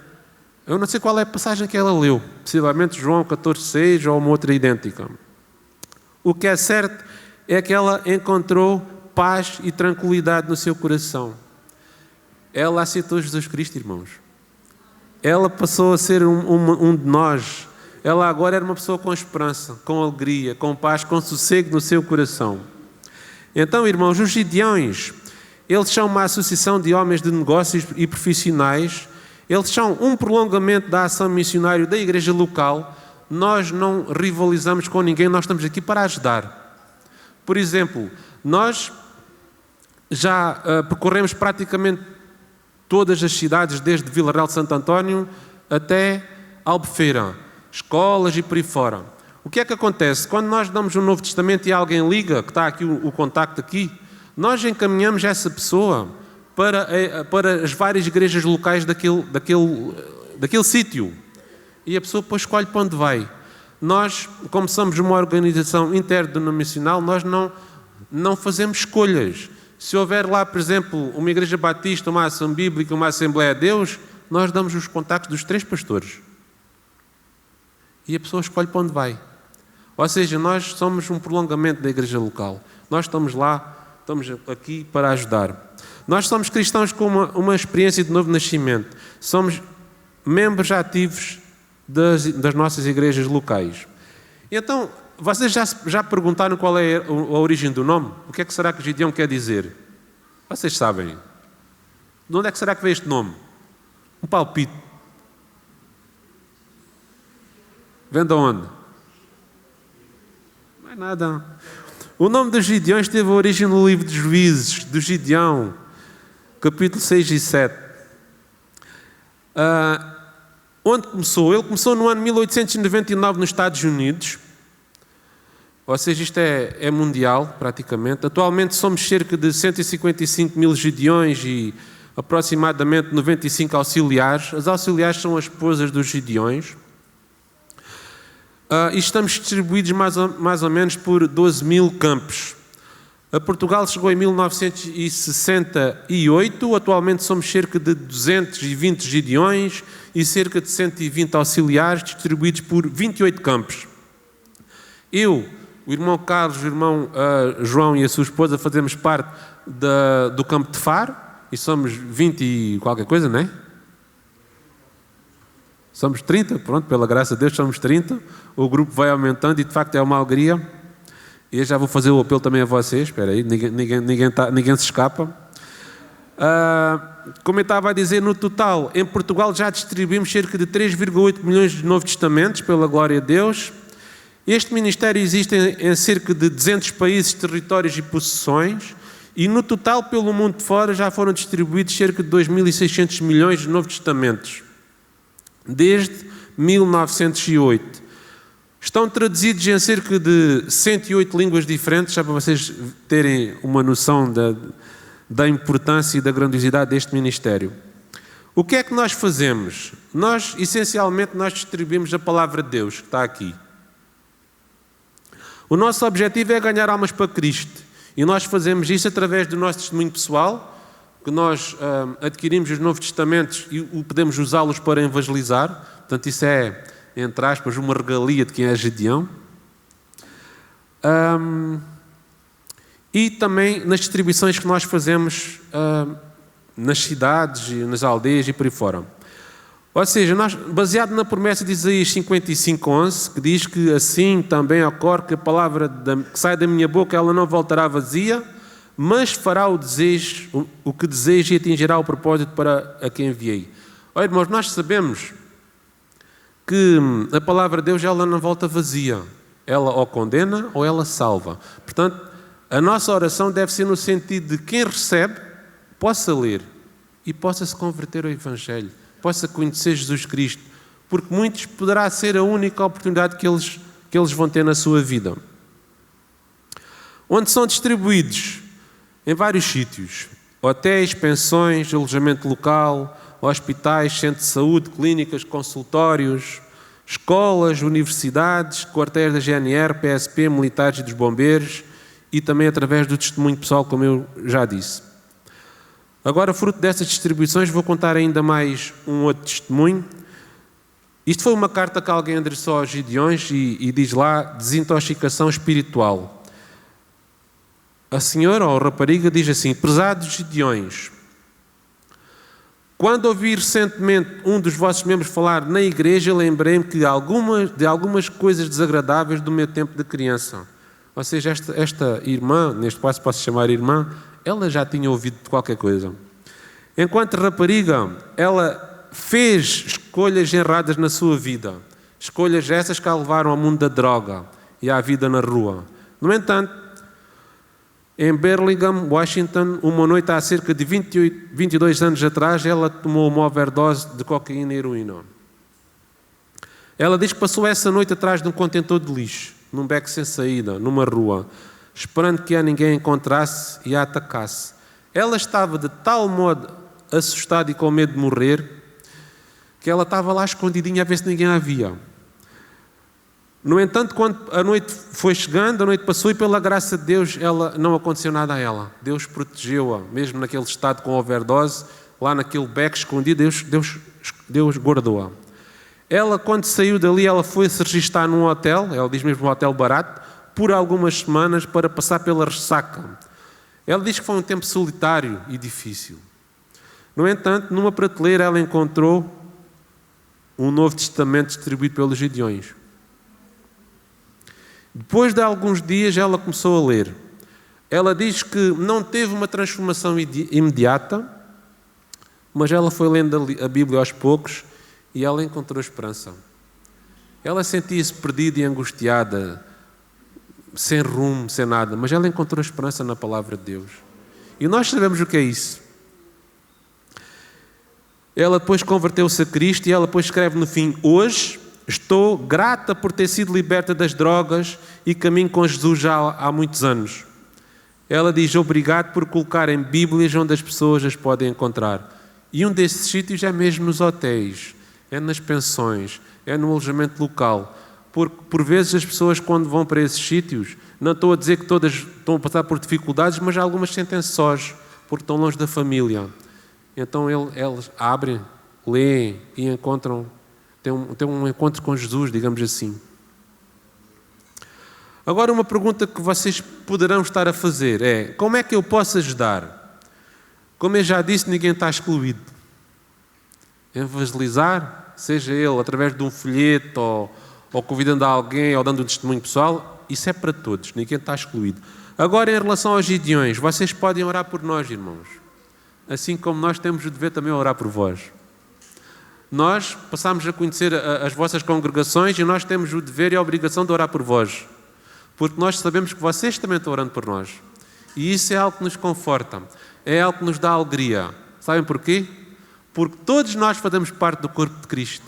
Eu não sei qual é a passagem que ela leu, possivelmente João 14,6 ou uma outra idêntica. O que é certo é que ela encontrou paz e tranquilidade no seu coração. Ela aceitou Jesus Cristo, irmãos. Ela passou a ser um de nós. Ela agora era uma pessoa com esperança, com alegria, com paz, com sossego no seu coração. Então, irmãos, os Gideões, eles são uma associação de homens de negócios e profissionais. Eles são um prolongamento da ação missionária da igreja local. Nós não rivalizamos com ninguém, nós estamos aqui para ajudar. Por exemplo, nós já percorremos praticamente todas as cidades, desde Vila Real de Santo António até Albufeira, escolas e por aí fora. O que é que acontece? Quando nós damos um Novo Testamento e alguém liga, que está aqui o contacto aqui, nós encaminhamos essa pessoa para as várias igrejas locais daquele sítio. E a pessoa depois escolhe para onde vai. Nós, como somos uma organização interdenominacional, nós não fazemos escolhas. Se houver lá, por exemplo, uma igreja batista, uma ação bíblica, uma Assembleia de Deus, nós damos os contactos dos 3 pastores. E a pessoa escolhe para onde vai. Ou seja, nós somos um prolongamento da igreja local. Nós estamos lá, estamos aqui para ajudar. Nós somos cristãos com uma experiência de novo nascimento. Somos membros ativos das nossas igrejas locais. Então, vocês já perguntaram qual é a origem do nome? O que é que será que Gideão quer dizer? Vocês sabem. De onde é que será que veio este nome? Um palpite. Vem de onde? Não é nada. O nome dos Gideões teve a origem no livro de Juízes, do Gideão, capítulo 6 e 7. Onde começou? Ele começou no ano 1899 nos Estados Unidos. Ou seja, isto é mundial, praticamente. Atualmente somos cerca de 155 mil Gideões e aproximadamente 95 auxiliares. As auxiliares são as esposas dos Gideões. E estamos distribuídos mais ou menos por 12 mil campos. A Portugal chegou em 1968. Atualmente somos cerca de 220 Gideões e cerca de 120 auxiliares distribuídos por 28 campos. Eu, o irmão Carlos, o irmão João e a sua esposa fazemos parte do campo de Faro e somos 20 e qualquer coisa, não é? Somos 30, pronto, pela graça de Deus somos 30. O grupo vai aumentando e de facto é uma alegria. E eu já vou fazer o apelo também a vocês, espera aí, ninguém se escapa. Como eu estava a dizer, no total, em Portugal já distribuímos cerca de 3,8 milhões de Novos Testamentos, pela glória de Deus. Este ministério existe em cerca de 200 países, territórios e possessões. E no total, pelo mundo de fora, já foram distribuídos cerca de 2.600 milhões de Novos Testamentos. Desde 1908. Estão traduzidos em cerca de 108 línguas diferentes, já para vocês terem uma noção da importância e da grandiosidade deste ministério. O que é que nós fazemos? Nós, essencialmente, distribuímos a palavra de Deus, que está aqui. O nosso objetivo é ganhar almas para Cristo. E nós fazemos isso através do nosso testemunho pessoal, que nós adquirimos os Novos Testamentos e podemos usá-los para evangelizar. Portanto, isso é, entre aspas, uma regalia de quem é Gedeão. E também nas distribuições que nós fazemos nas cidades, nas aldeias e por aí fora. Ou seja, baseado na promessa de Isaías 55:11, que diz que assim também ocorre que a palavra que sai da minha boca, ela não voltará vazia, mas fará o que deseja e atingirá o propósito para a quem enviei. Olha, irmãos, nós sabemos que a palavra de Deus, ela não volta vazia. Ela ou condena ou ela salva. Portanto, a nossa oração deve ser no sentido de quem recebe possa ler e possa se converter ao Evangelho, possa conhecer Jesus Cristo, porque muitos poderá ser a única oportunidade que eles vão ter na sua vida. Onde são distribuídos? Em vários sítios. Hotéis, pensões, alojamento local, hospitais, centros de saúde, clínicas, consultórios, escolas, universidades, quartéis da GNR, PSP, militares e dos bombeiros, e também através do testemunho pessoal, como eu já disse. Agora, fruto dessas distribuições, vou contar ainda mais um outro testemunho. Isto foi uma carta que alguém endereçou aos Gideões e diz lá, desintoxicação espiritual. A senhora, ou a rapariga, diz assim: prezados Gideões, quando ouvi recentemente um dos vossos membros falar na igreja, lembrei-me de algumas coisas desagradáveis do meu tempo de criança. Ou seja, esta irmã, neste caso posso chamar irmã, ela já tinha ouvido qualquer coisa. Enquanto rapariga, ela fez escolhas erradas na sua vida. Escolhas essas que a levaram ao mundo da droga e à vida na rua. No entanto, em Burlingame, Washington, uma noite há cerca de 22 anos atrás, ela tomou uma overdose de cocaína e heroína. Ela diz que passou essa noite atrás de um contentor de lixo, num beco sem saída, numa rua, esperando que a ninguém encontrasse e a atacasse. Ela estava de tal modo assustada e com medo de morrer, que ela estava lá escondidinha a ver se ninguém a via. No entanto, quando a noite foi chegando, a noite passou e pela graça de Deus não aconteceu nada a ela. Deus protegeu-a, mesmo naquele estado com overdose, lá naquele beco escondido, Deus guardou-a. Ela, quando saiu dali, ela foi se registrar num hotel, ela diz mesmo um hotel barato, por algumas semanas para passar pela ressaca. Ela diz que foi um tempo solitário e difícil. No entanto, numa prateleira ela encontrou um Novo Testamento distribuído pelos Gideões. Depois de alguns dias ela começou a ler. Ela diz que não teve uma transformação imediata, mas ela foi lendo a Bíblia aos poucos e ela encontrou esperança. Ela sentia-se perdida e angustiada, sem rumo, sem nada, mas ela encontrou esperança na palavra de Deus. E nós sabemos o que é isso. Ela depois converteu-se a Cristo e ela depois escreve no fim: hoje estou grata por ter sido liberta das drogas e caminho com Jesus já há muitos anos. Ela diz: obrigado por colocarem Bíblias onde as pessoas as podem encontrar. E um desses sítios é mesmo nos hotéis, é nas pensões, é no alojamento local. Porque por vezes as pessoas, quando vão para esses sítios, não estou a dizer que todas estão a passar por dificuldades, mas algumas sentem-se sós, porque estão longe da família. Então eles abrem, leem e encontram, têm um encontro com Jesus, digamos assim. Agora, uma pergunta que vocês poderão estar a fazer é: como é que eu posso ajudar? Como eu já disse, ninguém está excluído. Evangelizar, seja ele através de um folheto ou convidando alguém ou dando um testemunho pessoal, isso é para todos, ninguém está excluído. Agora, em relação aos Gideões, vocês podem orar por nós, irmãos. Assim como nós temos o dever também a orar por vós. Nós passamos a conhecer as vossas congregações e nós temos o dever e a obrigação de orar por vós. Porque nós sabemos que vocês também estão orando por nós. E isso é algo que nos conforta. É algo que nos dá alegria. Sabem porquê? Porque todos nós fazemos parte do corpo de Cristo.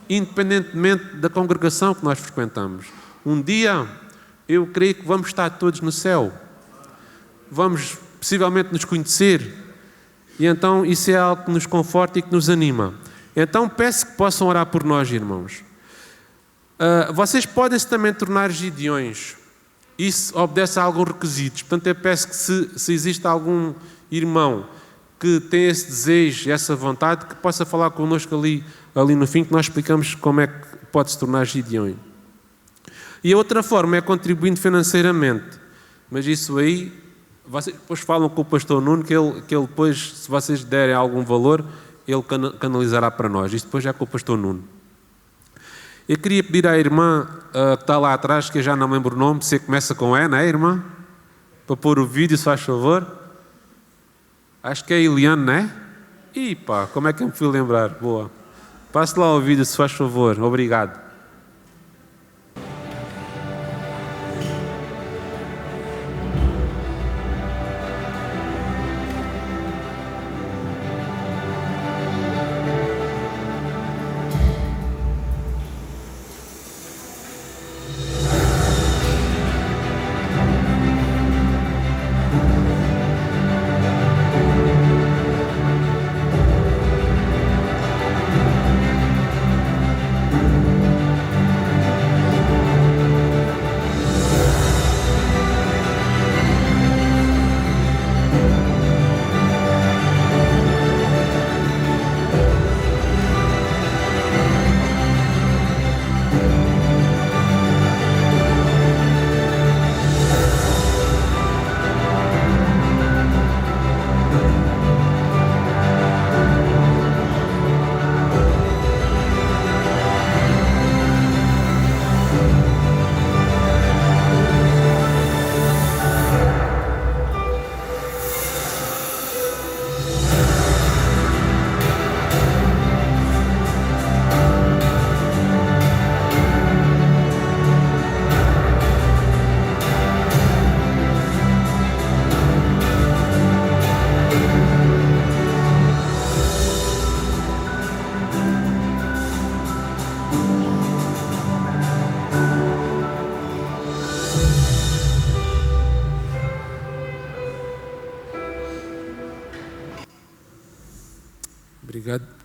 Independentemente da congregação que nós frequentamos. Um dia, eu creio que vamos estar todos no céu. Vamos possivelmente nos conhecer. E então isso é algo que nos conforta e que nos anima. Então peço que possam orar por nós, irmãos. Vocês podem-se também tornar Gideões. Isso obedece a alguns requisitos. Portanto, eu peço que se existe algum irmão que tem esse desejo, essa vontade, que possa falar connosco ali no fim, que nós explicamos como é que pode se tornar Gideão. E a outra forma é contribuindo financeiramente. Mas isso aí, vocês depois falam com o pastor Nuno, que ele depois, se vocês derem algum valor, ele canalizará para nós. Isto depois já com o pastor Nuno. Eu queria pedir à irmã que está lá atrás, que eu já não lembro o nome, você começa com E, não é, irmã? Para pôr o vídeo, se faz favor. Acho que é a Eliane, não é? Ih, pá, como é que eu me fui lembrar? Boa. Passe lá o vídeo, se faz favor. Obrigado.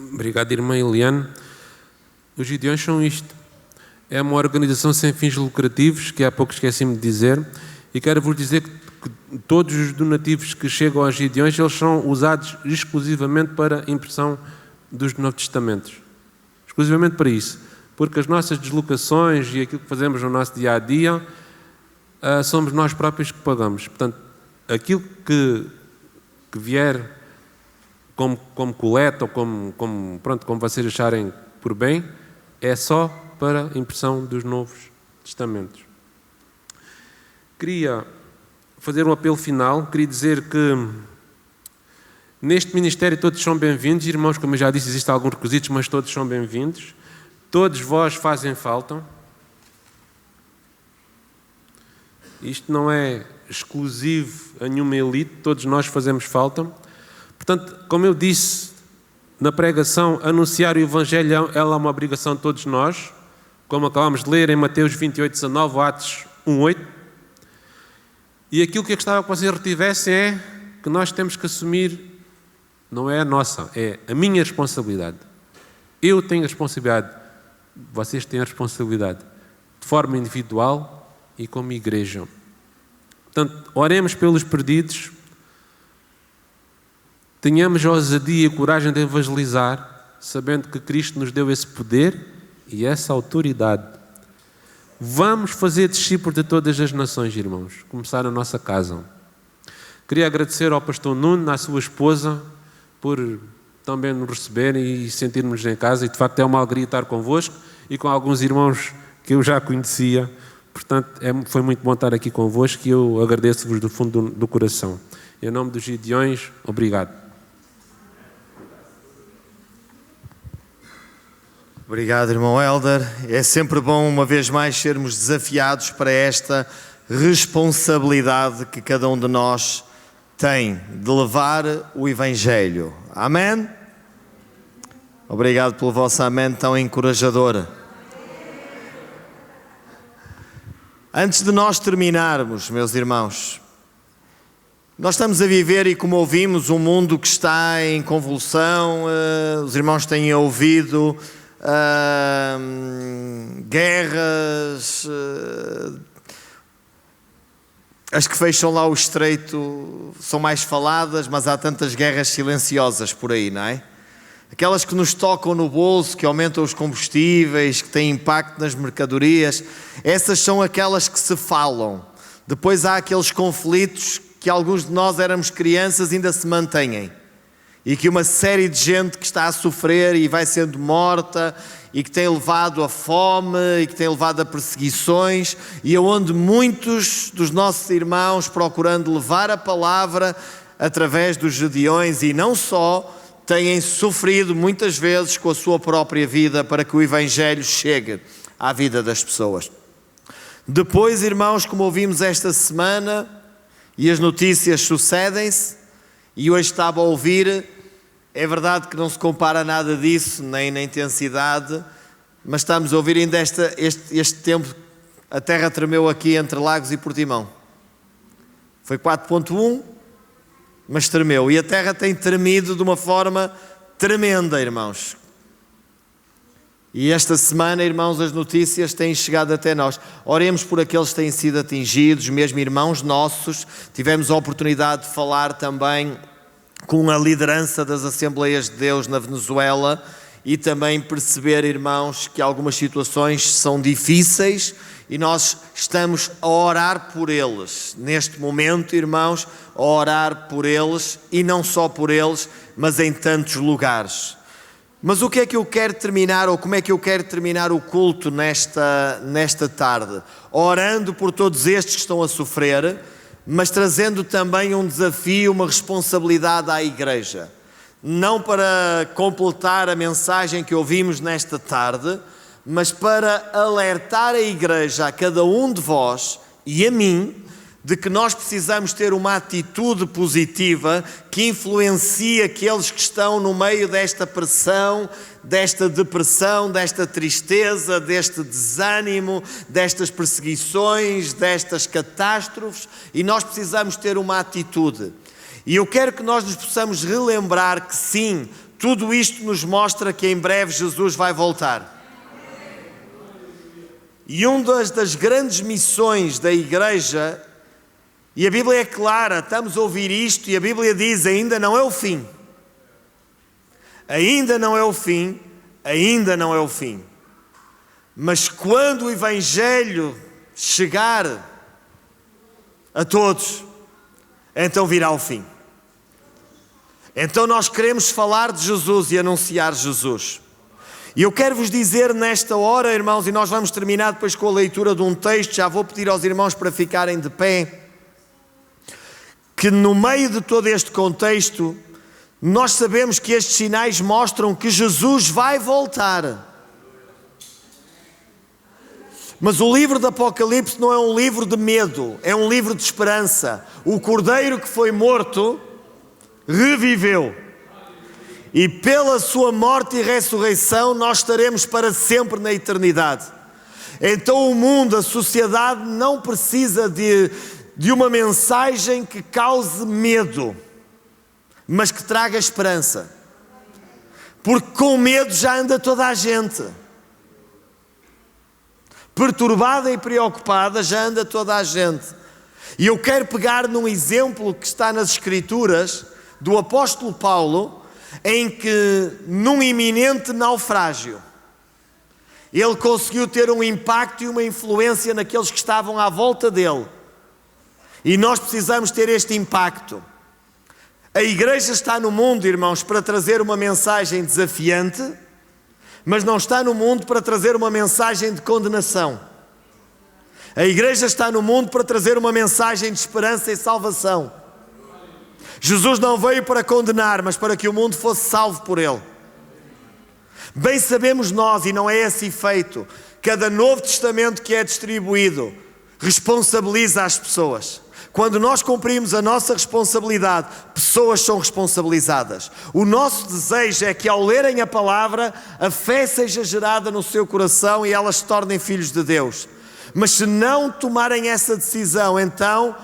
Obrigado, irmã Eliane. Os Gideões são isto. É uma organização sem fins lucrativos, que há pouco esqueci-me de dizer, e quero-vos dizer que todos os donativos que chegam aos Gideões, eles são usados exclusivamente para a impressão dos Novos Testamentos. Exclusivamente para isso. Porque as nossas deslocações e aquilo que fazemos no nosso dia-a-dia, somos nós próprios que pagamos. Portanto, aquilo que vier como coleta ou como vocês acharem por bem, é só para a impressão dos Novos Testamentos. Queria fazer um apelo final, queria dizer que neste ministério todos são bem-vindos, irmãos, como eu já disse, existem alguns requisitos, mas todos são bem-vindos. Todos vós fazem falta. Isto não é exclusivo a nenhuma elite, todos nós fazemos falta. Portanto, como eu disse na pregação, anunciar o Evangelho é uma obrigação de todos nós, como acabámos de ler em Mateus 28:19 ou Atos 1:8. E aquilo que eu gostava que vocês retivessem é que nós temos que assumir, não é a nossa, é a minha responsabilidade. Eu tenho a responsabilidade, vocês têm a responsabilidade, de forma individual e como igreja. Portanto, oremos pelos perdidos, tenhamos a ousadia e a coragem de evangelizar, sabendo que Cristo nos deu esse poder e essa autoridade. Vamos fazer discípulos de todas as nações, irmãos, começar na nossa casa. Queria agradecer ao pastor Nuno, à sua esposa, por também nos receberem e sentirmos em casa, e de facto é uma alegria estar convosco e com alguns irmãos que eu já conhecia. Portanto, foi muito bom estar aqui convosco e eu agradeço-vos do fundo do coração. Em nome dos Gideões, obrigado. Obrigado, irmão Helder. É sempre bom, uma vez mais, sermos desafiados para esta responsabilidade que cada um de nós tem de levar o Evangelho. Amém? Obrigado pelo vosso amém tão encorajador. Antes de nós terminarmos, meus irmãos, nós estamos a viver, e como ouvimos, um mundo que está em convulsão. Os irmãos têm ouvido guerras, As que fecham lá o estreito são mais faladas, mas há tantas guerras silenciosas por aí, não é? Aquelas que nos tocam no bolso, que aumentam os combustíveis, que têm impacto nas mercadorias, essas são aquelas que se falam. Depois há aqueles conflitos que alguns de nós éramos crianças e ainda se mantêm. E que uma série de gente que está a sofrer e vai sendo morta e que tem levado a fome e que tem levado a perseguições e onde muitos dos nossos irmãos, procurando levar a palavra através dos gedeões e não só, têm sofrido muitas vezes com a sua própria vida para que o Evangelho chegue à vida das pessoas. Depois, irmãos, como ouvimos esta semana, e as notícias sucedem-se, e hoje estava a ouvir, é verdade que não se compara nada disso, nem na intensidade, mas estamos a ouvir ainda este tempo, a terra tremeu aqui entre Lagos e Portimão. Foi 4.1, mas tremeu. E a terra tem tremido de uma forma tremenda, irmãos. E esta semana, irmãos, as notícias têm chegado até nós. Oremos por aqueles que têm sido atingidos, mesmo irmãos nossos. Tivemos a oportunidade de falar também com a liderança das Assembleias de Deus na Venezuela e também perceber, irmãos, que algumas situações são difíceis e nós estamos a orar por eles. Neste momento, irmãos, a orar por eles e não só por eles, mas em tantos lugares. Mas o que é que eu quero terminar, ou como é que eu quero terminar o culto nesta tarde? Orando por todos estes que estão a sofrer, mas trazendo também um desafio, uma responsabilidade à igreja. Não para completar a mensagem que ouvimos nesta tarde, mas para alertar a igreja, a cada um de vós e a mim, de que nós precisamos ter uma atitude positiva que influencie aqueles que estão no meio desta pressão, desta depressão, desta tristeza, deste desânimo, destas perseguições, destas catástrofes, e nós precisamos ter uma atitude. E eu quero que nós nos possamos relembrar que sim, tudo isto nos mostra que em breve Jesus vai voltar. E uma das grandes missões da igreja, e a Bíblia é clara, estamos a ouvir isto e a Bíblia diz, ainda não é o fim. Ainda não é o fim, ainda não é o fim. Mas quando o Evangelho chegar a todos, então virá o fim. Então nós queremos falar de Jesus e anunciar Jesus. E eu quero vos dizer nesta hora, irmãos, e nós vamos terminar depois com a leitura de um texto, já vou pedir aos irmãos para ficarem de pé, que no meio de todo este contexto, nós sabemos que estes sinais mostram que Jesus vai voltar. Mas o livro do Apocalipse não é um livro de medo, é um livro de esperança. O cordeiro que foi morto, reviveu. E pela sua morte e ressurreição, nós estaremos para sempre na eternidade. Então o mundo, a sociedade, não precisa de uma mensagem que cause medo, mas que traga esperança. Porque com medo já anda toda a gente. Perturbada e preocupada já anda toda a gente. E eu quero pegar num exemplo que está nas Escrituras, do apóstolo Paulo, em que num iminente naufrágio, ele conseguiu ter um impacto e uma influência naqueles que estavam à volta dele. E nós precisamos ter este impacto. A igreja está no mundo, irmãos, para trazer uma mensagem desafiante, mas não está no mundo para trazer uma mensagem de condenação. A igreja está no mundo para trazer uma mensagem de esperança e salvação. Jesus não veio para condenar, mas para que o mundo fosse salvo por ele. Bem sabemos nós, e não é esse efeito, cada Novo Testamento que é distribuído responsabiliza as pessoas. Quando nós cumprimos a nossa responsabilidade, pessoas são responsabilizadas. O nosso desejo é que ao lerem a palavra, a fé seja gerada no seu coração e elas se tornem filhos de Deus. Mas se não tomarem essa decisão, então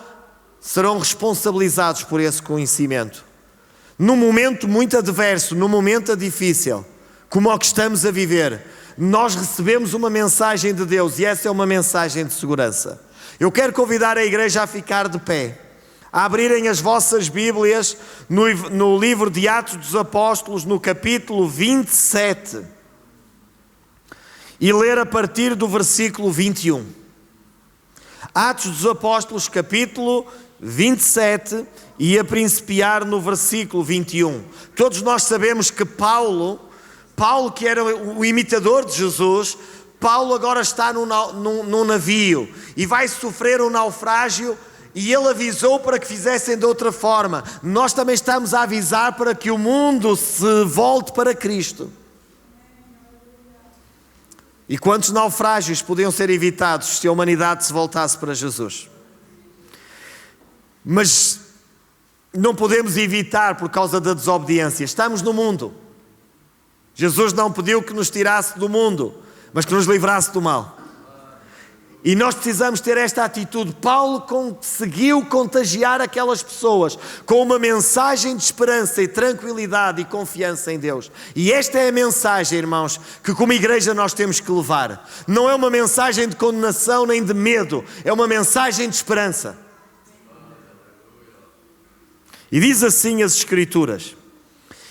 serão responsabilizados por esse conhecimento. Num momento muito adverso, num momento difícil, como o que estamos a viver, nós recebemos uma mensagem de Deus e essa é uma mensagem de segurança. Eu quero convidar a igreja a ficar de pé, a abrirem as vossas Bíblias no livro de Atos dos Apóstolos, no capítulo 27, e ler a partir do versículo 21. Atos dos Apóstolos, capítulo 27, e a principiar no versículo 21. Todos nós sabemos que Paulo que era o imitador de Jesus, Paulo agora está num navio e vai sofrer um naufrágio, e ele avisou para que fizessem de outra forma. Nós também estamos a avisar para que o mundo se volte para Cristo. E quantos naufrágios podiam ser evitados se a humanidade se voltasse para Jesus? Mas não podemos evitar por causa da desobediência. Estamos no mundo. Jesus não pediu que nos tirasse do mundo, mas que nos livrasse do mal. E nós precisamos ter esta atitude. Paulo conseguiu contagiar aquelas pessoas com uma mensagem de esperança e tranquilidade e confiança em Deus. E esta é a mensagem, irmãos, que como igreja nós temos que levar. Não é uma mensagem de condenação nem de medo, é uma mensagem de esperança. E diz assim as Escrituras: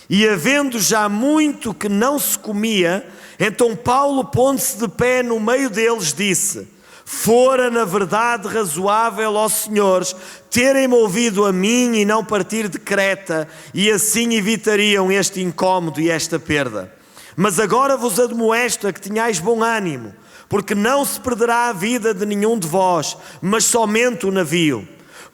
e havendo já muito que não se comia, então Paulo, pondo-se de pé no meio deles, disse: fora na verdade razoável, ó senhores, terem-me ouvido a mim e não partir de Creta, e assim evitariam este incómodo e esta perda. Mas agora vos admoesto a que tenhais bom ânimo, porque não se perderá a vida de nenhum de vós, mas somente o navio.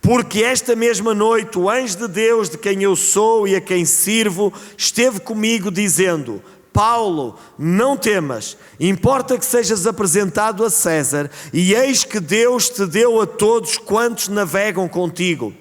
Porque esta mesma noite o anjo de Deus, de quem eu sou e a quem sirvo, esteve comigo dizendo: Paulo, não temas, importa que sejas apresentado a César, e eis que Deus te deu a todos quantos navegam contigo.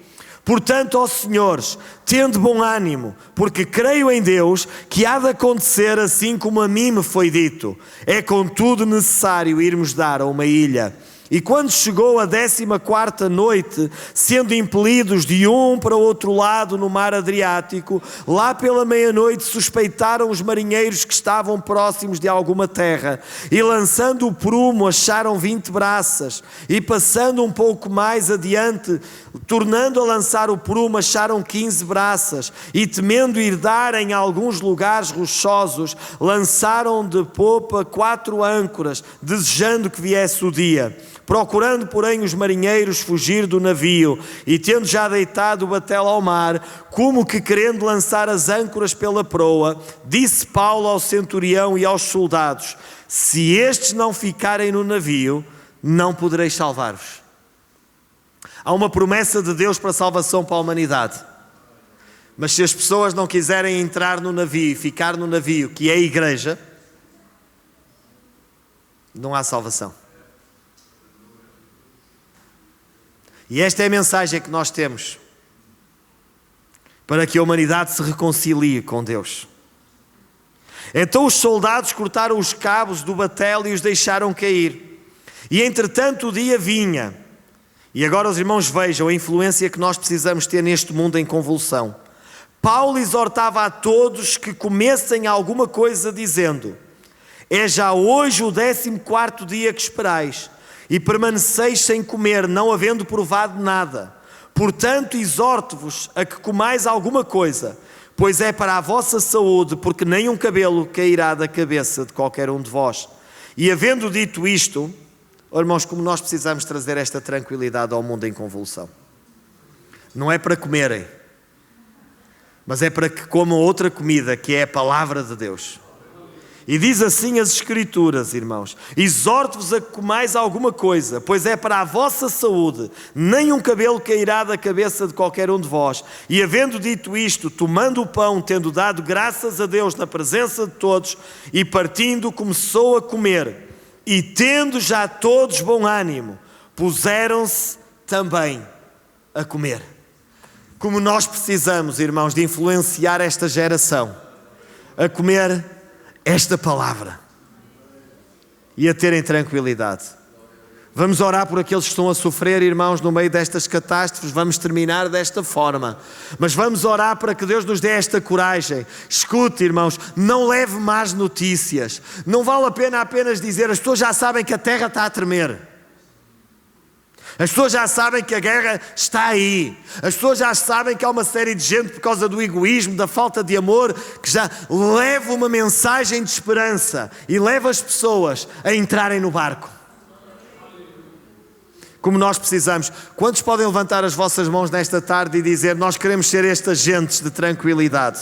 Portanto, ó senhores, tende bom ânimo, porque creio em Deus que há de acontecer assim como a mim me foi dito. É contudo necessário irmos dar a uma ilha. E quando chegou a 14ª noite, sendo impelidos de um para o outro lado no mar Adriático, lá pela meia-noite suspeitaram os marinheiros que estavam próximos de alguma terra, e lançando o prumo acharam 20 braças, e passando um pouco mais adiante, tornando a lançar o prumo, acharam 15 braças, e temendo ir dar em alguns lugares rochosos, lançaram de popa 4 âncoras, desejando que viesse o dia. Procurando, porém, os marinheiros fugir do navio, e tendo já deitado o batel ao mar, como que querendo lançar as âncoras pela proa, disse Paulo ao centurião e aos soldados: se estes não ficarem no navio, não podereis salvar-vos. Há uma promessa de Deus para a salvação para a humanidade. Mas se as pessoas não quiserem entrar no navio e ficar no navio, que é a igreja, não há salvação. E esta é a mensagem que nós temos para que a humanidade se reconcilie com Deus. Então os soldados cortaram os cabos do batel e os deixaram cair. E entretanto o dia vinha. E agora os irmãos vejam a influência que nós precisamos ter neste mundo em convulsão. Paulo exortava a todos que comessem alguma coisa, dizendo: é já hoje o 14º dia que esperais, e permaneceis sem comer, não havendo provado nada. Portanto, exorto-vos a que comais alguma coisa, pois é para a vossa saúde, porque nem um cabelo cairá da cabeça de qualquer um de vós. E havendo dito isto, irmãos, como nós precisamos trazer esta tranquilidade ao mundo em convulsão. Não é para comerem, mas é para que comam outra comida, que é a palavra de Deus. E diz assim as Escrituras, irmãos: exorto-vos a que comais alguma coisa, pois é para a vossa saúde, nem um cabelo cairá da cabeça de qualquer um de vós. E havendo dito isto, tomando o pão, tendo dado graças a Deus na presença de todos, e partindo, começou a comer. E tendo já todos bom ânimo, puseram-se também a comer. Como nós precisamos, irmãos, de influenciar esta geração a comer esta palavra e a terem tranquilidade. Vamos orar por aqueles que estão a sofrer, irmãos, no meio destas catástrofes. Vamos terminar desta forma, mas vamos orar para que Deus nos dê esta coragem. Escute, irmãos, não leve más notícias. Não vale a pena apenas dizer: as pessoas já sabem que a terra está a tremer. As pessoas já sabem que a guerra está aí. As pessoas já sabem que há uma série de gente, por causa do egoísmo, da falta de amor, que já leva uma mensagem de esperança e leva as pessoas a entrarem no barco. Como nós precisamos. Quantos podem levantar as vossas mãos nesta tarde e dizer: nós queremos ser estes agentes de tranquilidade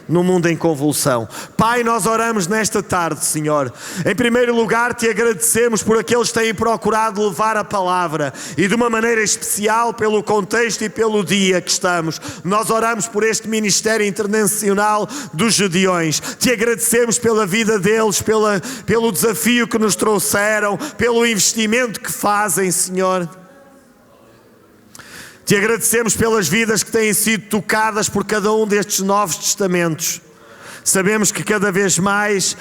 no mundo em convulsão? Pai, nós oramos nesta tarde, Senhor. Em primeiro lugar, te agradecemos por aqueles que têm procurado levar a palavra, e de uma maneira especial pelo contexto e pelo dia que estamos. Nós oramos por este Ministério Internacional dos Gedeões. Te agradecemos pela vida deles, pelo desafio que nos trouxeram, pelo investimento que fazem, Senhor. Te agradecemos pelas vidas que têm sido tocadas por cada um destes novos testamentos. Sabemos que cada vez mais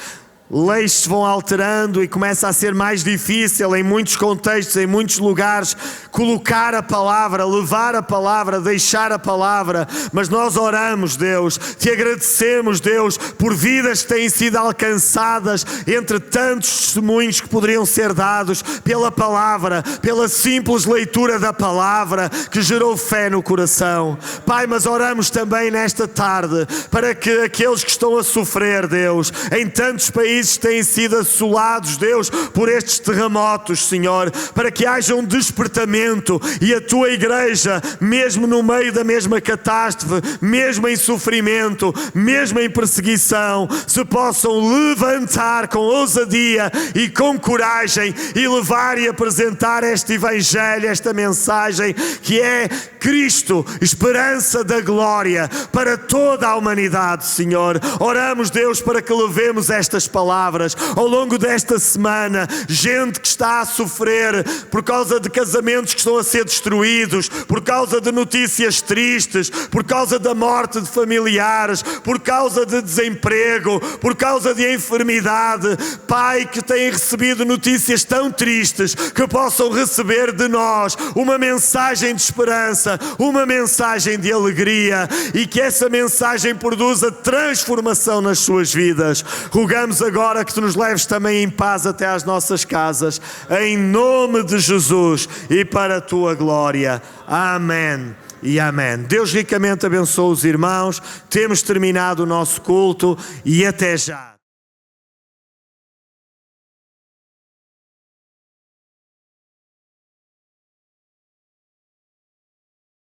leis se vão alterando e começa a ser mais difícil em muitos contextos, em muitos lugares, colocar a palavra, levar a palavra, deixar a palavra. Mas nós oramos, Deus, te agradecemos, Deus, por vidas que têm sido alcançadas entre tantos testemunhos que poderiam ser dados pela palavra, pela simples leitura da palavra que gerou fé no coração. Pai, mas oramos também nesta tarde para que aqueles que estão a sofrer, Deus, em tantos países têm sido assolados, Deus, por estes terremotos, Senhor, para que haja um despertamento e a tua igreja, mesmo no meio da mesma catástrofe, mesmo em sofrimento, mesmo em perseguição, se possam levantar com ousadia e com coragem e levar e apresentar este Evangelho, esta mensagem que é Cristo, esperança da glória para toda a humanidade, Senhor. Oramos, Deus, para que levemos estas palavras ao longo desta semana. Gente que está a sofrer por causa de casamentos que estão a ser destruídos, por causa de notícias tristes, por causa da morte de familiares, por causa de desemprego, por causa de enfermidade. Pai, que têm recebido notícias tão tristes, que possam receber de nós uma mensagem de esperança, uma mensagem de alegria, e que essa mensagem produza transformação nas suas vidas. Rogamos agora que tu nos leves também em paz até às nossas casas, em nome de Jesus e para a tua glória. Amém e amém. Deus ricamente abençoe os irmãos. Temos terminado o nosso culto e até já.